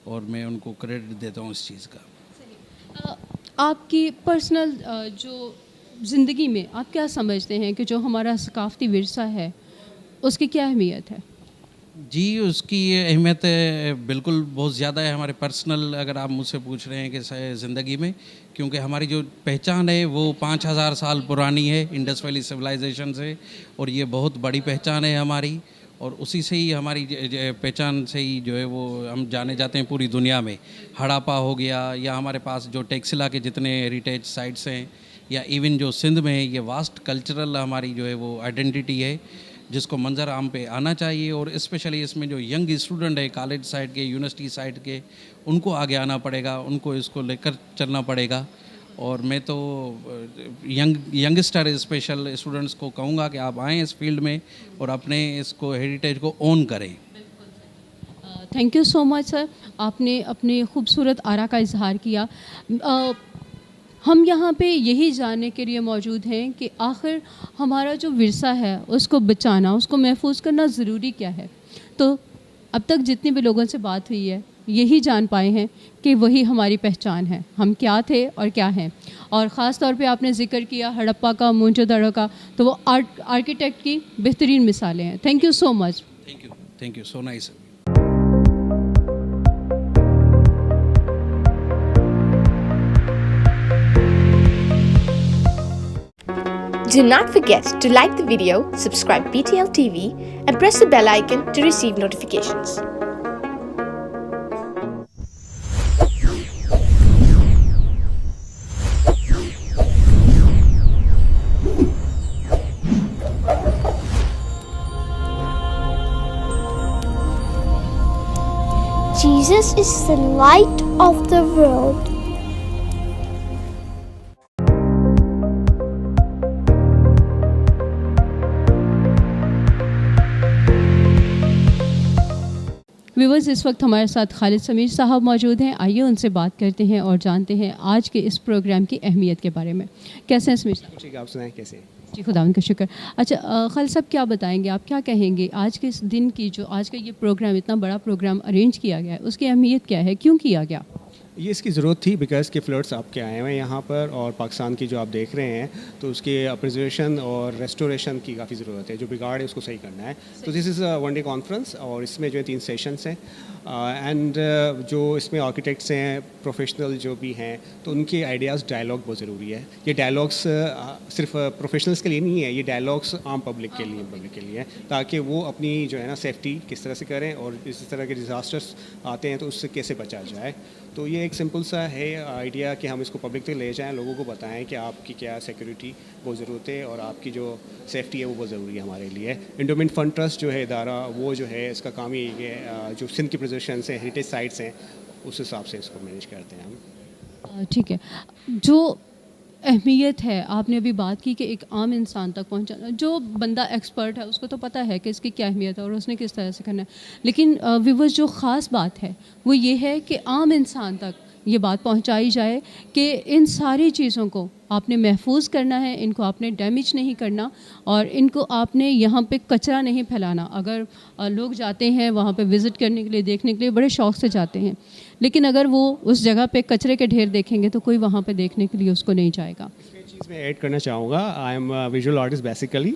اور میں ان کو کریڈٹ دیتا ہوں اس چیز کا. آپ کی پرسنل جو زندگی میں آپ کیا سمجھتے ہیں کہ جو ہمارا ثقافتی ورثہ ہے اس کی کیا اہمیت ہے؟ جی اس کی اہمیت بالکل بہت زیادہ ہے ہمارے پرسنل, اگر آپ مجھ سے پوچھ رہے ہیں کہ زندگی میں, کیونکہ ہماری جو پہچان ہے وہ 5000 سال پرانی ہے انڈس ویلی سویلائزیشن سے, اور یہ بہت بڑی پہچان ہے ہماری, اور اسی سے ہی ہماری پہچان سے ہی جو ہے وہ ہم جانے جاتے ہیں پوری دنیا میں. ہڑاپا ہو گیا یا ہمارے پاس جو ٹیکسلا کے جتنے ہیریٹیج سائٹس ہیں یا ایون جو سندھ میں ہے, یہ واسٹ کلچرل ہماری جو ہے وہ آئیڈینٹی ہے جس کو منظر عام پہ آنا چاہیے. اور اسپیشلی اس میں جو ینگ اسٹوڈنٹ ہے کالج سائڈ کے, یونیورسٹی سائڈ کے, ان کو آگے آنا پڑے گا, ان کو اس کو لے کر چلنا پڑے گا. اور میں تو ینگسٹر اسپیشل اسٹوڈنٹس کو کہوں گا کہ آپ آئیں اس فیلڈ میں اور اپنے اس کو ہیریٹیج کو اون کریں. تھینک یو سو مچ سر, آپ نے اپنے خوبصورت آرا کا اظہار کیا. ہم یہاں پہ یہی جاننے کے لیے موجود ہیں کہ آخر ہمارا جو ورثہ ہے اس کو بچانا, اس کو محفوظ کرنا ضروری کیا ہے. تو اب تک جتنے بھی لوگوں سے بات ہوئی ہے یہی جان پائے ہیں کہ وہی ہماری پہچان ہے, ہم کیا تھے اور کیا ہیں. اور خاص طور پہ آپ نے ذکر کیا ہڑپا کا, مونچو دڑو کا, تو وہ آرکیٹیکٹ کی بہترین مثالیں ہیں. Thank you so much. Thank you so nice. Do not forget to like the video, subscribe BTL TV and press the bell icon to receive notifications. Jesus is the light of the world. Viewers, اس وقت ہمارے ساتھ خالد سمیر صاحب موجود ہیں. آئیے ان سے بات کرتے ہیں اور جانتے ہیں آج کے اس پروگرام کی اہمیت کے بارے میں. کیسے ہیں سمیر صاحب؟ ٹھیک ہے, آپ سنائیں کیسے؟ جی خداوند کا شکر. اچھا خالد صاحب, کیا بتائیں گے, آپ کیا کہیں گے آج کے اس دن کی, جو آج کا یہ پروگرام اتنا بڑا پروگرام ارینج کیا گیا ہے, اس کی اہمیت کیا ہے, کیوں کیا گیا؟ یہ اس کی ضرورت تھی بیکاز کہ فلڈس آپ کے آئے ہوئے ہیں یہاں پر, اور پاکستان کی جو آپ دیکھ رہے ہیں تو اس کے پرزرویشن اور ریسٹوریشن کی کافی ضرورت ہے. جو بگاڑ ہے اس کو صحیح کرنا ہے. تو دس از ون ڈے کانفرنس, اور اس میں جو ہے 3 سیشنس ہیں. اینڈ جو اس میں آرکیٹیکٹس ہیں, پروفیشنل جو بھی ہیں, تو ان کے آئیڈیاز, ڈائلاگ بہت ضروری ہے. یہ ڈائلاگس صرف پروفیشنلس کے لیے نہیں ہے, یہ ڈائلاگس عام پبلک کے لیے تاکہ وہ اپنی جو ہے نا سیفٹی کس طرح سے کریں, اور اس طرح کے ڈیزاسٹرس آتے ہیں تو اس سے کیسے بچا جائے. تو یہ ایک سمپل سا ہے آئیڈیا کہ ہم اس کو پبلک تک لے جائیں, لوگوں کو بتائیں کہ آپ کی کیا سیکورٹی بہت ضرورت ہے اور آپ کی جو سیفٹی ہے وہ بہت ضروری ہے ہمارے لیے. انڈومنٹ فنڈ ٹرسٹ جو ہے ادارہ, وہ جو ہے اس کا کام یہ ہے جو سندھ کی پرزرویشنس ہیں, ہیریٹیج سائٹس ہیں, اس حساب سے اس کو مینیج کرتے ہیں ہم. ٹھیک ہے. جو اہمیت ہے, آپ نے ابھی بات کی کہ ایک عام انسان تک پہنچانا, جو بندہ ایکسپرٹ ہے اس کو تو پتہ ہے کہ اس کی کیا اہمیت ہے اور اس نے کس طرح سے کرنا ہے, لیکن ویورز جو خاص بات ہے وہ یہ ہے کہ عام انسان تک یہ بات پہنچائی جائے کہ ان ساری چیزوں کو آپ نے محفوظ کرنا ہے, ان کو آپ نے ڈیمیج نہیں کرنا, اور ان کو آپ نے یہاں پہ کچرا نہیں پھیلانا. اگر لوگ جاتے ہیں وہاں پہ وزٹ کرنے کے لیے, دیکھنے کے لیے بڑے شوق سے جاتے ہیں, لیکن اگر وہ اس جگہ پہ کچرے کے ڈھیر دیکھیں گے تو کوئی وہاں پہ دیکھنے کے لیے اس کو نہیں جائے گا. اس چیز میں ایڈ کرنا چاہوں گا, I am visual artist basically,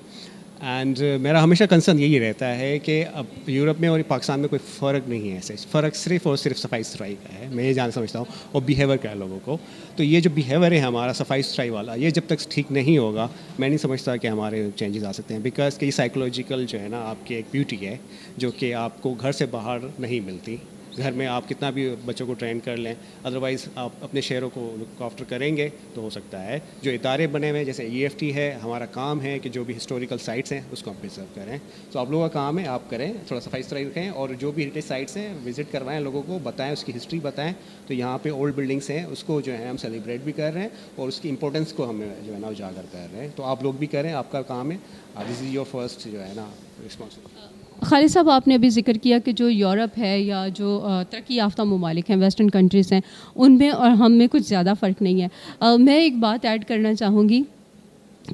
and میرا ہمیشہ کنسرن یہی رہتا ہے کہ اب یورپ میں اور پاکستان میں کوئی فرق نہیں ہے. ایسے فرق صرف اور صرف صفائی ستھرائی کا ہے, میں یہ جان سمجھتا ہوں, اور بیہیور کا ہے لوگوں کو. تو یہ جو بیہیور ہے ہمارا صفائی ستھرائی والا, یہ جب تک ٹھیک نہیں ہوگا میں نہیں سمجھتا کہ ہمارے چینجز آ سکتے ہیں. بیکاز کہ یہ سائیکولوجیکل جو ہے نا آپ کی ایک بیوٹی ہے جو کہ آپ کو گھر سے باہر نہیں ملتی. گھر میں آپ کتنا بھی بچوں کو ٹرین کر لیں, ادروائز آپ اپنے شہروں کو لک آفٹر کریں گے تو ہو سکتا ہے. جو ادارے بنے ہوئے جیسے EFT ہے, ہمارا کام ہے کہ جو بھی ہسٹوریکل سائٹس ہیں اس کو ہم پرزرو کریں. تو آپ لوگوں کا کام ہے آپ کریں, تھوڑا صفائی ستھرائی رکھیں, اور جو بھی ہیریٹیج سائٹس ہیں وزٹ کروائیں, لوگوں کو بتائیں, اس کی ہسٹری بتائیں. تو یہاں پہ اولڈ بلڈنگس ہیں اس کو جو ہے ہم سیلیبریٹ بھی کر رہے ہیں, اور اس کی امپورٹنس کو ہم جو ہے نا اجاگر کر رہے ہیں. تو آپ لوگ بھی کریں, آپ کا کام ہے, دس از یور فرسٹ جو ہے نا رسپانسبلٹی. خالد صاحب, آپ نے ابھی ذکر کیا کہ جو یورپ ہے یا جو ترقی یافتہ ممالک ہیں, ویسٹرن کنٹریز ہیں, ان میں اور ہم میں کچھ زیادہ فرق نہیں ہے. میں ایک بات ایڈ کرنا چاہوں گی,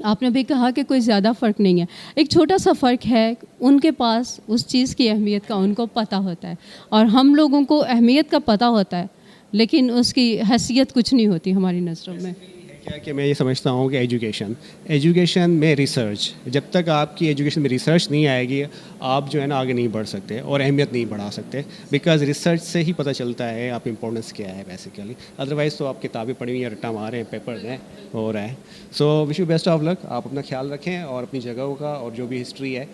آپ نے بھی کہا کہ کوئی زیادہ فرق نہیں ہے. ایک چھوٹا سا فرق ہے, ان کے پاس اس چیز کی اہمیت کا ان کو پتہ ہوتا ہے, اور ہم لوگوں کو اہمیت کا پتہ ہوتا ہے لیکن اس کی حیثیت کچھ نہیں ہوتی ہماری نظروں میں. क्या कि मैं ये समझता हूँ कि एजुकेशन में रिसर्च, जब तक आपकी एजुकेशन में रिसर्च नहीं आएगी आप जो है ना आगे नहीं बढ़ सकते और अहमियत नहीं बढ़ा सकते, बिकॉज रिसर्च से ही पता चलता है आप इम्पोर्टेंस क्या है बेसिकली। अदरवाइज़ तो आप किताबें पढ़ी हुई हैं, रट्टा मारे हैं, पेपर दें, हो रहा है। So wish you best of luck, आप अपना ख्याल रखें और अपनी जगहों का और जो भी हिस्ट्री है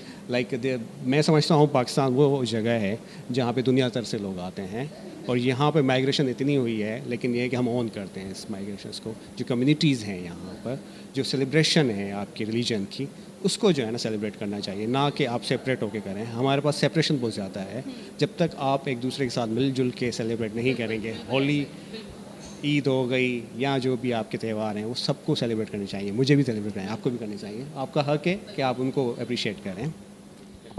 मैं समझता हूँ पाकिस्तान वो जगह है जहाँ पे दुनिया भर से लोग आते हैं और यहाँ पे माइग्रेशन इतनी हुई है, लेकिन ये है कि हम ऑन करते हैं इस माइग्रेशंस को। जो कम्युनिटीज़ हैं यहाँ पर, जो सेलिब्रेशन है आपकी रिलीजन की, उसको जो है ना सेलिब्रेट करना चाहिए, ना कि आप सेपरेट होकर करें। हमारे पास सेपरेशन बहुत ज़्यादा है। जब तक आप एक दूसरे के साथ मिलजुल के सेलिब्रेट नहीं करेंगे, होली, ईद हो गई या जो भी आपके त्यौहार हैं वो सबको सेलिब्रेट करने चाहिए। मुझे भी सेलिब्रेट करना है, आपको भी करने चाहिए। आपका हक है कि आप उनको अप्रिशिएट करें।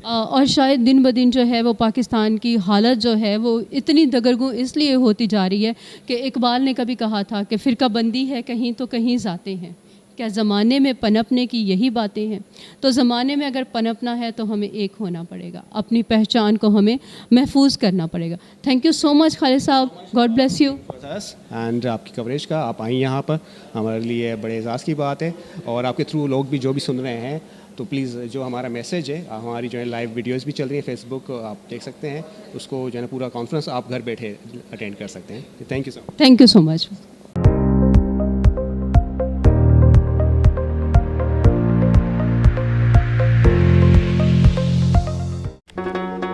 और शायद दिन ब दिन जो है वो पाकिस्तान की हालत जो है वो इतनी दगरगू इसलिए होती जा रही है कि इकबाल ने कभी कहा था कि फ़िरका बंदी है कहीं तो कहीं जाते हैं। क्या ज़माने में पनपने की यही बातें हैं? तो ज़माने में अगर पनपना है तो हमें एक होना पड़ेगा, अपनी पहचान को हमें महफूज करना पड़ेगा। Thank you so much Khalid साहब, गॉड ब्लेस यू। एंड आपकी कवरेज का, आप आई यहाँ पर, हमारे लिए बड़े एजाज़ की बात है। और आपके थ्रू लोग भी जो भी सुन रहे हैं, तो प्लीज़ जो हमारा मैसेज है, हमारी जो है लाइव वीडियोस भी चल रही है, फेसबुक आप देख सकते हैं, उसको जो है ना पूरा कॉन्फ्रेंस आप घर बैठे अटेंड कर सकते हैं। Thank you so much. Thank you so much.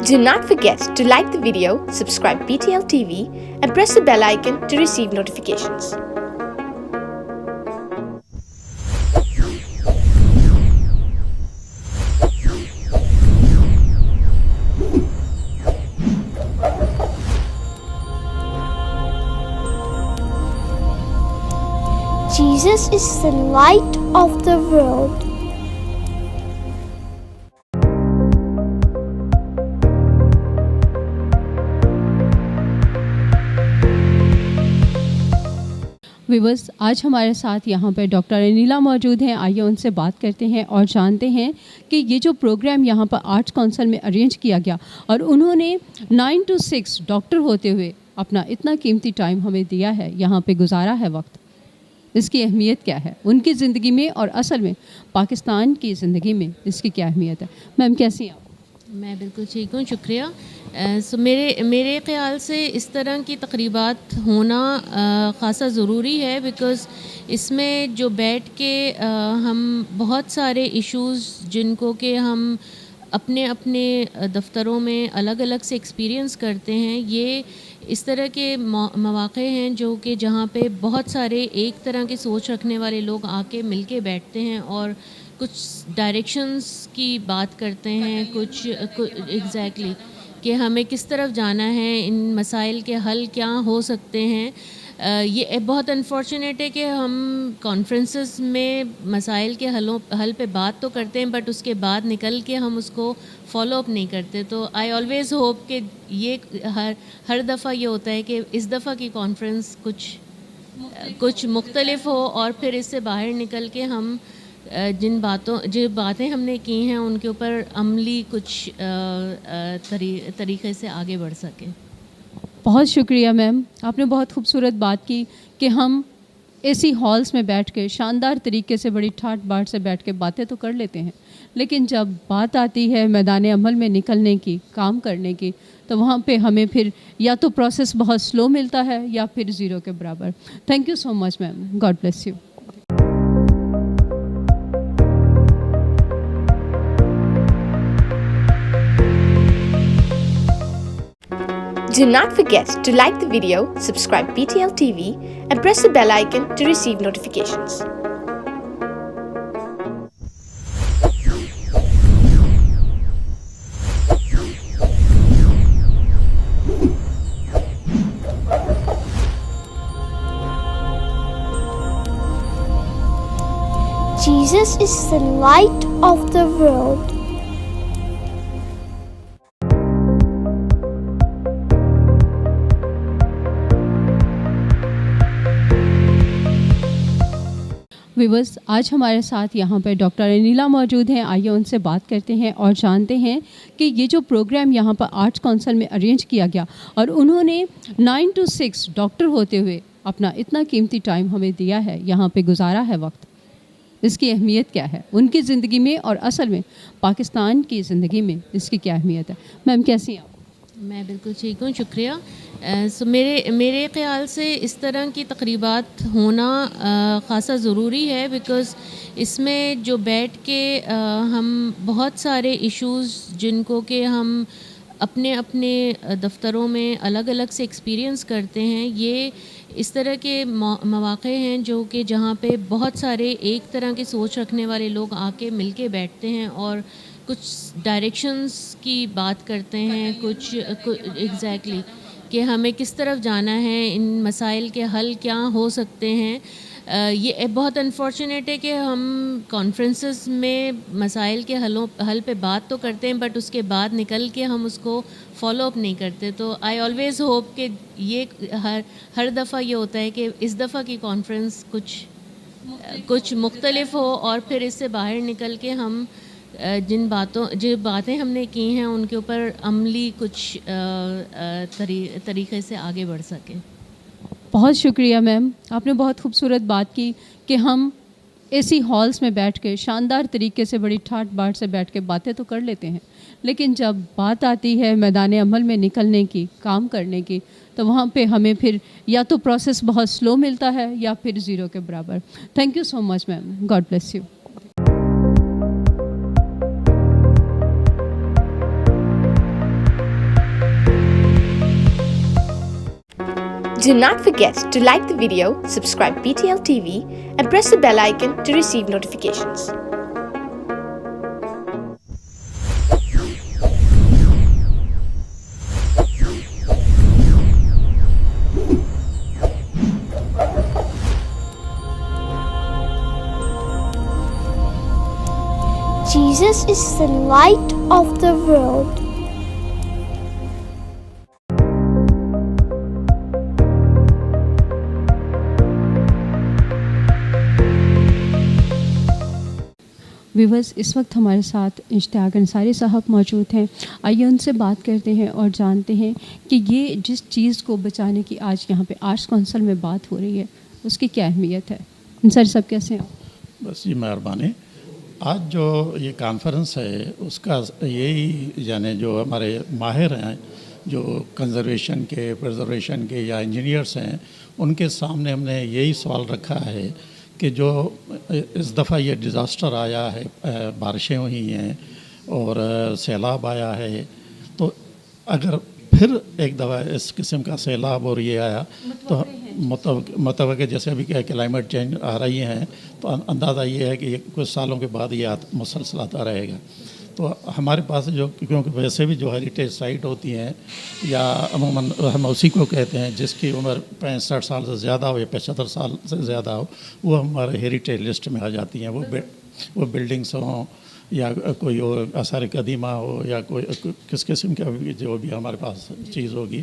Do not forget to like the video, subscribe BTL TV, and press the bell icon to receive notifications. Jesus is the light of the world. Viewers, आज हमारे साथ यहाँ पर doctor Anila मौजूद हैं। आइए उनसे बात करते हैं और जानते हैं कि ये जो प्रोग्राम यहाँ पर आर्ट्स काउंसिल में अरेंज किया गया और उन्होंने 9 to 6 डॉक्टर होते हुए अपना इतना कीमती टाइम हमें दिया है, यहाँ पे गुजारा है वक्त, इसकी अहमियत क्या है उनकी ज़िंदगी में और असल में पाकिस्तान की ज़िंदगी में इसकी क्या अहमियत है? मैम कैसी हैं आप? मैं बिल्कुल ठीक हूँ, शुक्रिया। मेरे ख़्याल से इस तरह की तकरीबात होना ख़ासा ज़रूरी है, बिकॉज़ इसमें जो बैठ के हम बहुत सारे इश्यूज़ जिनको कि हम अपने अपने दफ्तरों में अलग अलग से एक्सपीरियंस करते हैं, ये इस तरह के मौक़े हैं जो कि जहाँ पे बहुत सारे एक तरह की सोच रखने वाले लोग आके मिल के बैठते हैं और कुछ डायरेक्शंस की बात करते हैं, कुछ एग्जैक्टली कि हमें किस तरफ जाना है, इन मसाइल के हल क्या हो सकते हैं। ये बहुत अनफॉर्चुनेट है कि हम कॉन्फ्रेंसेस में मसाइल के हल पे बात तो करते हैं, बट उसके बाद निकल के हम उसको फॉलो अप नहीं करते। तो आई ऑलवेज़ होप कि ये हर दफ़ा ये होता है कि इस दफ़ा की कॉन्फ्रेंस कुछ मुख्तलिफ हो और फिर इससे बाहर निकल के हम जो बातें हमने की हैं उनके ऊपर अमली कुछ तरीक़े से आगे बढ़ सकें। बहुत शुक्रिया मैम, आपने बहुत खूबसूरत बात की कि हम एसी हॉल्स में बैठ के शानदार तरीके से बड़ी ठाट बाट से बैठ के बातें तो कर लेते हैं, लेकिन जब बात आती है मैदान अमल में निकलने की, काम करने की, तो वहाँ पे हमें फिर या तो प्रोसेस बहुत स्लो मिलता है या फिर ज़ीरो के बराबर। Thank you so much ma'am, God bless you. Do not forget to like the video, subscribe BTL TV, and press the bell icon to receive notifications. Jesus is the light of the world. Viewers, आज हमारे साथ यहाँ पर doctor Anila मौजूद हैं। आइए उनसे बात करते हैं और जानते हैं कि ये जो प्रोग्राम यहाँ पर आर्ट्स काउंसिल में अरेंज किया गया और उन्होंने 9 to 6 डॉक्टर होते हुए اپنا اتنا قیمتی ٹائم ہمیں دیا ہے, یہاں پہ گزارا ہے وقت, اس کی اہمیت کیا ہے ان کی زندگی میں اور اصل میں پاکستان کی زندگی میں اس کی کیا اہمیت ہے. میم کیسی ہیں آپ؟ میں بالکل ٹھیک ہوں, شکریہ. سو میرے خیال سے اس طرح کی تقریبات ہونا خاصا ضروری ہے, بیکاز اس میں جو بیٹھ کے ہم بہت سارے ایشوز جن کو کہ ہم اپنے اپنے دفتروں میں الگ الگ سے ایکسپیرینس کرتے ہیں, یہ اس طرح کے مواقع ہیں جو کہ جہاں پہ بہت سارے ایک طرح کی سوچ رکھنے والے لوگ آ کے مل کے بیٹھتے ہیں اور کچھ ڈائریکشنز کی بات کرتے ہیں, کچھ ایگزیکٹلی کہ ہمیں کس طرف جانا ہے, ان مسائل کے حل کیا ہو سکتے ہیں. یہ بہت انفارچونیٹ ہے کہ ہم کانفرنسز میں مسائل کے حل پہ بات تو کرتے ہیں, بٹ اس کے بعد نکل کے ہم اس کو فالو اپ نہیں کرتے. تو آئی آلویز ہوپ کہ یہ ہر دفعہ یہ ہوتا ہے کہ اس دفعہ کی کانفرنس کچھ مختلف ہو, اور پھر اس سے باہر نکل کے ہم جو باتیں ہم نے کی ہیں ان کے اوپر عملی کچھ طریقے سے آگے بڑھ سکیں. بہت شکریہ میم, آپ نے بہت خوبصورت بات کی کہ ہم ایسی ہالس میں بیٹھ کے شاندار طریقے سے بڑی ٹھاٹ باٹ سے بیٹھ کے باتیں تو کر لیتے ہیں, لیکن جب بات آتی ہے میدان عمل میں نکلنے کی, کام کرنے کی, تو وہاں پہ ہمیں پھر یا تو پروسیس بہت سلو ملتا ہے یا پھر زیرو کے برابر. Thank you so much ma'am, God bless you. Do not forget to like the video, subscribe BTL TV, and press the bell icon to receive notifications. Jesus is the light of the world. Viewers, اس وقت ہمارے ساتھ اشتیاق انصاری صاحب موجود ہیں. آئیے ان سے بات کرتے ہیں اور جانتے ہیں کہ یہ جس چیز کو بچانے کی آج یہاں پہ آرٹس کونسل میں بات ہو رہی ہے اس کی کیا اہمیت ہے. انصاری صاحب کیسے ہیں؟ بس جی مہربانی. آج جو یہ کانفرنس ہے اس کا یہی یعنی جو ہمارے ماہر ہیں جو کنزرویشن کے, پرزرویشن کے یا انجینئرس ہیں, ان کے سامنے ہم نے یہی سوال رکھا ہے کہ جو اس دفعہ یہ ڈیزاسٹر آیا ہے, بارشیں ہوئی ہیں اور سیلاب آیا ہے, تو اگر پھر ایک دفعہ اس قسم کا سیلاب اور یہ آیا تو متوقع جیسے ابھی کہ کلائمیٹ چینج آ رہی ہیں, تو اندازہ یہ ہے کہ یہ کچھ سالوں کے بعد یہ مسلسل آتا رہے گا. تو ہمارے پاس جو کیونکہ ویسے بھی جو ہیریٹیج سائٹ ہوتی ہیں یا عموماً ہم اسی کو کہتے ہیں جس کی عمر 65 سال سے زیادہ ہو یا 75 سال سے زیادہ ہو, وہ ہمارے ہیریٹیج لسٹ میں آ جاتی ہیں. وہ بلڈنگس ہوں یا کوئی اور آثار قدیمہ ہو یا کوئی کس قسم کا جو بھی ہمارے پاس چیز ہوگی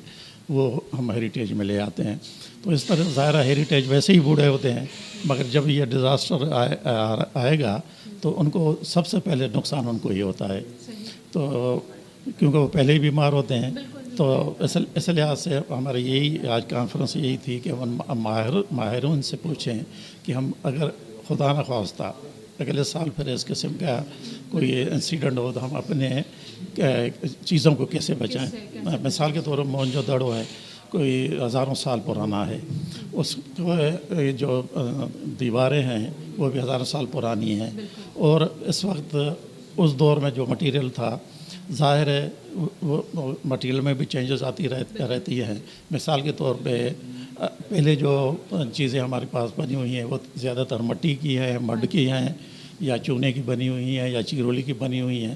وہ ہم ہیریٹیج میں لے آتے ہیں. تو اس طرح ظاہرہ ہیریٹیج ویسے ہی بوڑھے ہوتے ہیں, مگر جب یہ ڈیزاسٹر آئے گا تو ان کو سب سے پہلے نقصان ان کو ہی ہوتا ہے. تو کیونکہ وہ پہلے ہی بیمار ہوتے ہیں, تو اس لحاظ سے ہمارے یہی آج کانفرنس یہی تھی کہ ہم ماہرین سے پوچھیں کہ ہم اگر خدا نخواستہ اگلے سال پھر اس قسم کا کوئی انسیڈنٹ ہو تو ہم اپنے چیزوں کو کیسے بچائیں. مثال کے طور پر موہنجو دڑو ہے, کوئی ہزاروں سال پرانا ہے, اس کو جو دیواریں ہیں وہ بھی ہزاروں سال پرانی ہیں, اور اس وقت اس دور میں جو مٹیریل تھا ظاہر ہے وہ مٹیریل میں بھی چینجز آتی رہتی ہیں. مثال کے طور پہ پہلے جو چیزیں ہمارے پاس بنی ہوئی ہیں وہ زیادہ تر مٹی کی ہیں, مڈ کی ہیں, یا چونے کی بنی ہوئی ہیں, یا چیرولی کی بنی ہوئی ہیں.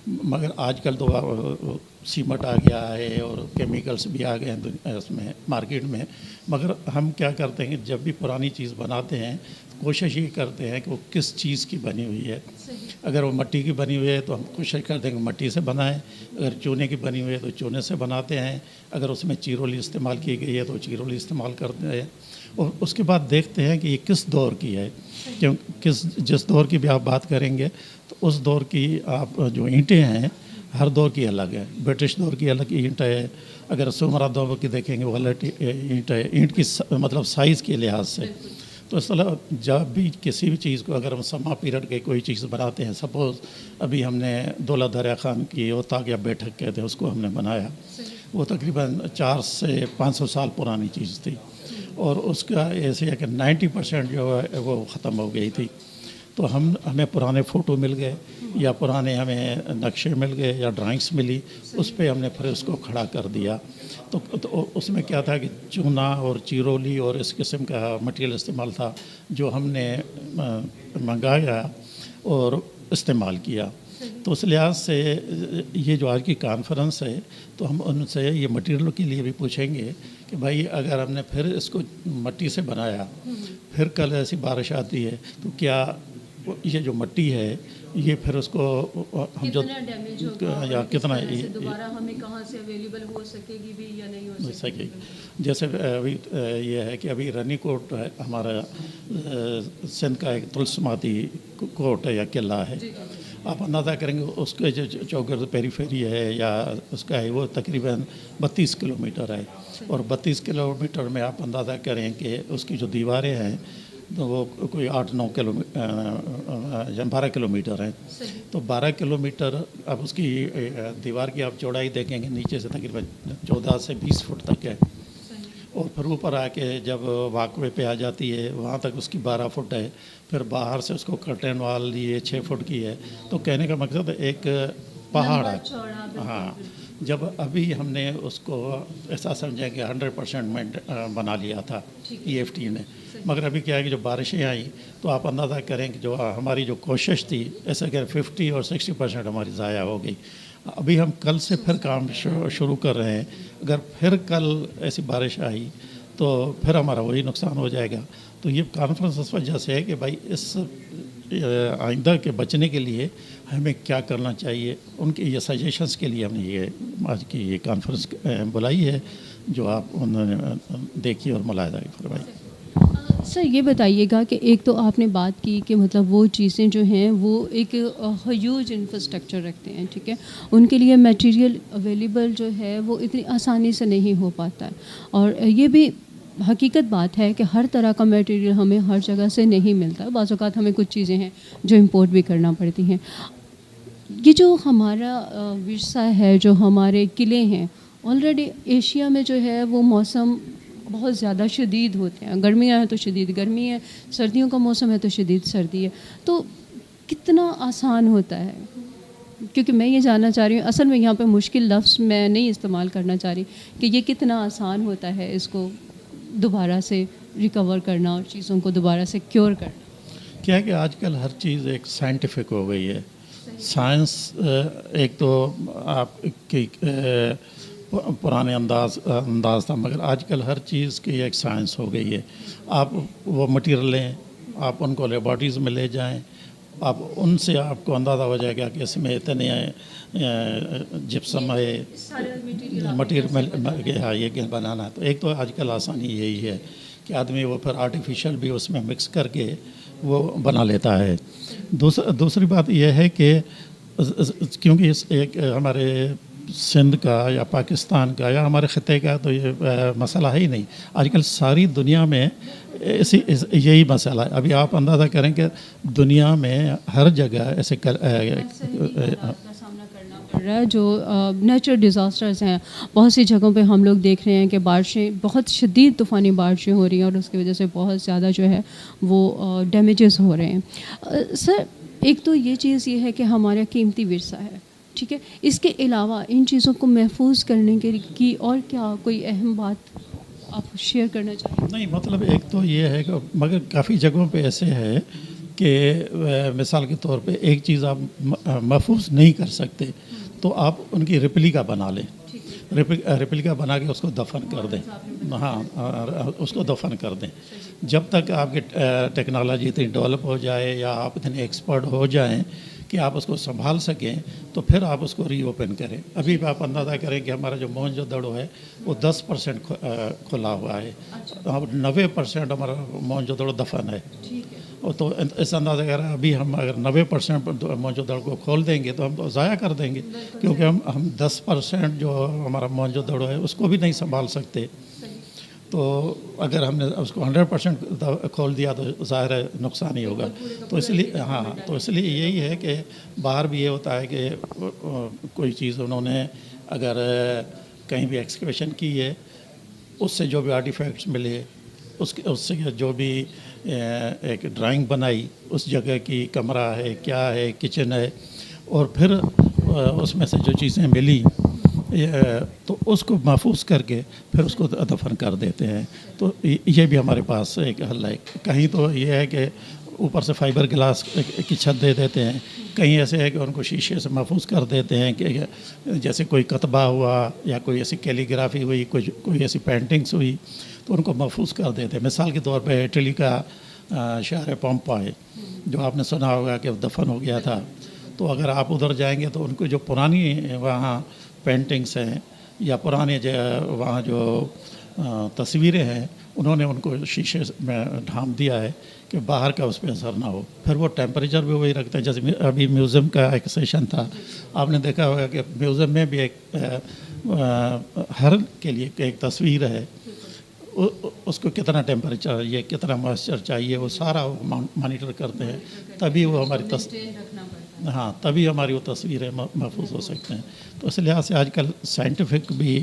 مگر آج کل تو سیمٹ آ گیا ہے اور کیمیکلز بھی آ گئے ہیں اس میں مارکیٹ میں. مگر ہم کیا کرتے ہیں جب بھی پرانی چیز بناتے ہیں کوشش یہ کرتے ہیں کہ وہ کس چیز کی بنی ہوئی ہے. اگر وہ مٹی کی بنی ہوئی ہے تو ہم کوشش کرتے ہیں کہ مٹی سے بنائیں, اگر چونے کی بنی ہوئی ہے تو چونے سے بناتے ہیں, اگر اس میں چیرولی استعمال کی گئی ہے تو چیرولی استعمال کرتے ہیں, اور اس کے بعد دیکھتے ہیں کہ یہ کس دور کی ہے. جس دور کی بھی آپ بات کریں گے تو اس دور کی آپ جو اینٹیں ہیں हर दौर की अलग है। ब्रिटिश दौर की अलग ईंट है, अगर सुमरा दौर की देखेंगे वो अलग ईंट है, ईंट की मतलब साइज़ के लिहाज से। तो इस तरह जब भी किसी भी चीज़ को अगर हम समा पीरियड के कोई चीज़ बनाते हैं, सपोज़ अभी हमने दौलत दरिया खान की ओताक या बैठक कहते हैं उसको हमने बनाया, वो तकरीबन 400 से 500 साल पुरानी चीज़ थी और उसका ऐसे है कि 90% जो है वो ख़त्म हो गई थी। तो हमें पुराने फ़ोटो मिल गए या पुराने हमें नक्शे मिल गए या ड्राइंग्स मिली, उस पर हमने फिर उसको खड़ा कर दिया। तो उसमें क्या था कि चूना और चिरोली और इस किस्म का मटेरियल इस्तेमाल था जो हमने मंगाया और इस्तेमाल किया। तो उस लिहाज से ये जो आज की कॉन्फ्रेंस है तो हम उनसे ये मटेरियल के लिए भी पूछेंगे कि भाई अगर हमने फिर इसको मट्टी से बनाया, फिर कल ऐसी बारिश आती है तो क्या ये जो मट्टी है ये फिर उसको हम जो डैमेज होगा या कितना दोबारा हमें कहाँ से अवेलेबल हो सकेगी भी या नहीं हो सकेगी। जैसे अभी ये है कि अभी रनी कोट है हमारा सिंध का एक तुलसमाती कोट है या किला है, आप अंदाज़ा करेंगे उसके जो चौगिर्द पेरीफेरी है या उसका है वो तकरीबन 32 किलोमीटर है और 32 किलोमीटर में आप अंदाज़ा करें कि उसकी जो दीवारें हैं तो वो कोई 8-9 किलोमीटर या 12 किलोमीटर है। तो 12 किलोमीटर अब उसकी दीवार की आप चौड़ाई देखेंगे नीचे से तकरीबन 14 से 20 फुट तक है और फिर ऊपर आके जब वाकवे पे आ जाती है वहाँ तक उसकी 12 फुट है, फिर बाहर से उसको कर्टन वाल लिए 6 फुट की है। तो कहने का मकसद एक पहाड़ है। हाँ, जब अभी हमने उसको ऐसा समझा कि 100% बना लिया था EFT ने, मगर अभी क्या है कि जो बारिशें आई तो आप अंदाज़ा करें कि जो हमारी जो कोशिश थी ऐसा कि 50 और 60% हमारी ज़ाया हो गई। अभी हम कल से फिर काम शुरू कर रहे हैं, अगर फिर कल ऐसी बारिश आई तो फिर हमारा वही नुकसान हो जाएगा। तो ये कॉन्फ्रेंस इस वजह से है कि भाई इस आइंदा के बचने के लिए हमें क्या करना चाहिए, उनके ये सजेशंस के लिए हमने ये आज की ये कॉन्फ्रेंस बुलाई है जो आप उन्होंने देखी और मुलाहिदा फरमाई। सर ये बताइएगा कि एक तो आपने बात की कि मतलब वो चीज़ें जो हैं वो एक ह्यूज इंफ्रास्ट्रक्चर रखते हैं, ठीक है, उनके लिए मटेरियल अवेलेबल जो है वो इतनी आसानी से नहीं हो पाता है और ये भी हकीकत बात है कि हर तरह का मटेरियल हमें हर जगह से नहीं मिलता। बाज़ औक़ात हमें कुछ चीज़ें हैं जो इम्पोर्ट भी करना पड़ती हैं। ये जो हमारा विरसा है, जो हमारे किले हैं, ऑलरेडी एशिया में जो है वो मौसम बहुत ज़्यादा शदीद होते हैं, गर्मियाँ हैं तो शदीद गर्मी है, सर्दियों का मौसम है तो शदीद सर्दी है। तो कितना आसान होता है, क्योंकि मैं ये जानना चाह रही हूँ, असल में यहाँ पे मुश्किल लफ्ज़ मैं नहीं इस्तेमाल करना चाह रही कि ये कितना आसान होता है इसको दोबारा से रिकवर करना और चीज़ों को दोबारा से क्योर करना। क्या है कि आजकल हर चीज़ एक साइंटिफिक हो गई है। साइंस एक तो आपकी पुराने अंदाज था, मगर आजकल हर चीज़ की एक साइंस हो गई है। आप वो मटेरियल लें, आप उनको लेबॉरेटरीज़ में ले जाएं, आप उनसे आपको अंदाज़ा हो जाएगा कि इसमें इतने जिप्सम है मटीरियल हाँ ये बनाना है। तो एक तो आजकल आसानी यही है कि आदमी वो फिर आर्टिफिशियल भी उसमें मिक्स करके वो बना लेता है। दूसरी बात यह है कि क्योंकि इस एक हमारे सिंध का या पाकिस्तान का या हमारे ख़त्े का तो ये मसला है ही नहीं, आजकल सारी दुनिया में यही मसला है। अभी आप अंदाज़ा करें कि दुनिया में हर जगह ऐसे सामना करना पड़ रहा है। जो नेचुरल डिज़ास्टर्स हैं, बहुत सी जगहों पे हम लोग देख रहे हैं कि बारिशें बहुत शदीद तूफ़ानी बारिशें हो रही हैं और उसकी वजह से बहुत ज़्यादा जो है वो डैमेजेस हो रहे हैं। सर एक तो ये चीज़ ये है कि हमारा कीमती विरसा है, ठीक है, इसके अलावा इन चीज़ों को महफूज करने के की और क्या कोई अहम बात आप शेयर करना चाहेंगे? नहीं, मतलब एक तो ये है कि मगर काफ़ी जगहों पे ऐसे है कि मिसाल के तौर पे एक चीज़ आप महफूज नहीं कर सकते तो आप उनकी रेप्लिका बना लें, रेप्लिका बना के उसको दफन कर दें। हाँ, उसको दफन कर दें। जब तक आपकी टेक्नोलॉजी इतनी डेवलप हो जाए या आप इतने एक्सपर्ट हो जाएं कि आप उसको संभाल सकें तो फिर आप उसको रीओपन करें। अभी भी आप अंदाज़ा करें कि हमारा जो मोहनजोदड़ो है वो 10% खुला हुआ है, 90% हमारा मोहनजोदड़ो दफन है। और तो इस अंदाज़े अगर अभी हम अगर 90% मौजूदा को खोल देंगे तो हम तो ज़ाया कर देंगे, क्योंकि हम 10% जो हमारा मौजूदा है उसको भी नहीं संभाल सकते। तो अगर हमने उसको 100% खोल दिया तो ज़ाहिर है नुकसान ही होगा। तो इसलिए हाँ, तो इसलिए यही है कि बाहर भी ये होता है कि कोई चीज़ उन्होंने अगर कहीं भी एक्सकवेशन की है, उससे जो भी आर्टिफैक्ट्स मिले, उससे जो भी एक ड्राइंग बनाई उस जगह की, कमरा है, क्या है, किचन है, और फिर उसमें से जो चीज़ें मिली तो उसको महफूज करके फिर उसको दफन कर देते हैं। तो ये भी हमारे पास एक हल है। कहीं तो ये है कि ऊपर से फाइबर ग्लास की छत दे देते हैं, कहीं ऐसे है कि उनको शीशे से महफूज कर देते हैं कि जैसे कोई कतबा हुआ या कोई ऐसी कैलीग्राफी हुई, कोई ऐसी पेंटिंग्स हुई तो उनको महफूज कर देते हैं। मिसाल के तौर पे इटली का शहर पोम्पाई जो आपने सुना होगा कि दफन हो गया था, तो अगर आप उधर जाएंगे तो उनको जो पुरानी वहाँ पेंटिंग्स हैं या पुराने वहाँ जो तस्वीरें हैं, उन्होंने उनको शीशे में ढांप दिया है कि बाहर का उस पर असर ना हो। फिर वो टेम्परेचर भी वही रखते हैं। जैसे अभी म्यूज़ियम का एक सेशन था, आपने देखा होगा कि म्यूज़ियम में भी एक हर के लिए एक तस्वीर है, उसको कितना टेम्परेचर चाहिए, कितना मॉइस्चर चाहिए, वो सारा मॉनिटर करते हैं, तभी वो तभी हमारी वो तस्वीरें महफूज हो सकते हैं। तो इस लिहाज से आजकल साइंटिफिक भी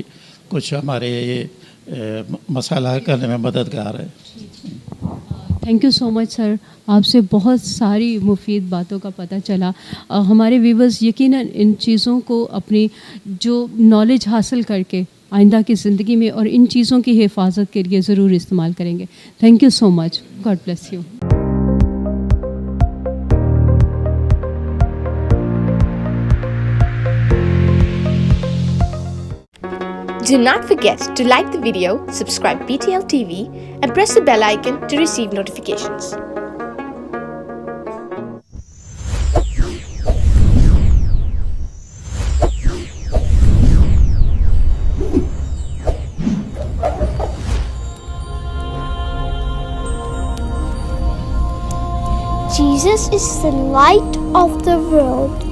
कुछ हमारे मसाला हल करने में मददगार है। Thank you so much sir, आपसे बहुत सारी मुफीद बातों का पता चला। हमारे व्यूवर्स यकीनन इन चीज़ों को अपनी जो नॉलेज हासिल करके आइंदा की ज़िंदगी में और इन चीज़ों की हिफाजत के लिए ज़रूर इस्तेमाल करेंगे। Thank you so much, God bless you. Do not forget to like the video, subscribe BTL TV and press the bell icon to receive notifications. Jesus is the light of the world.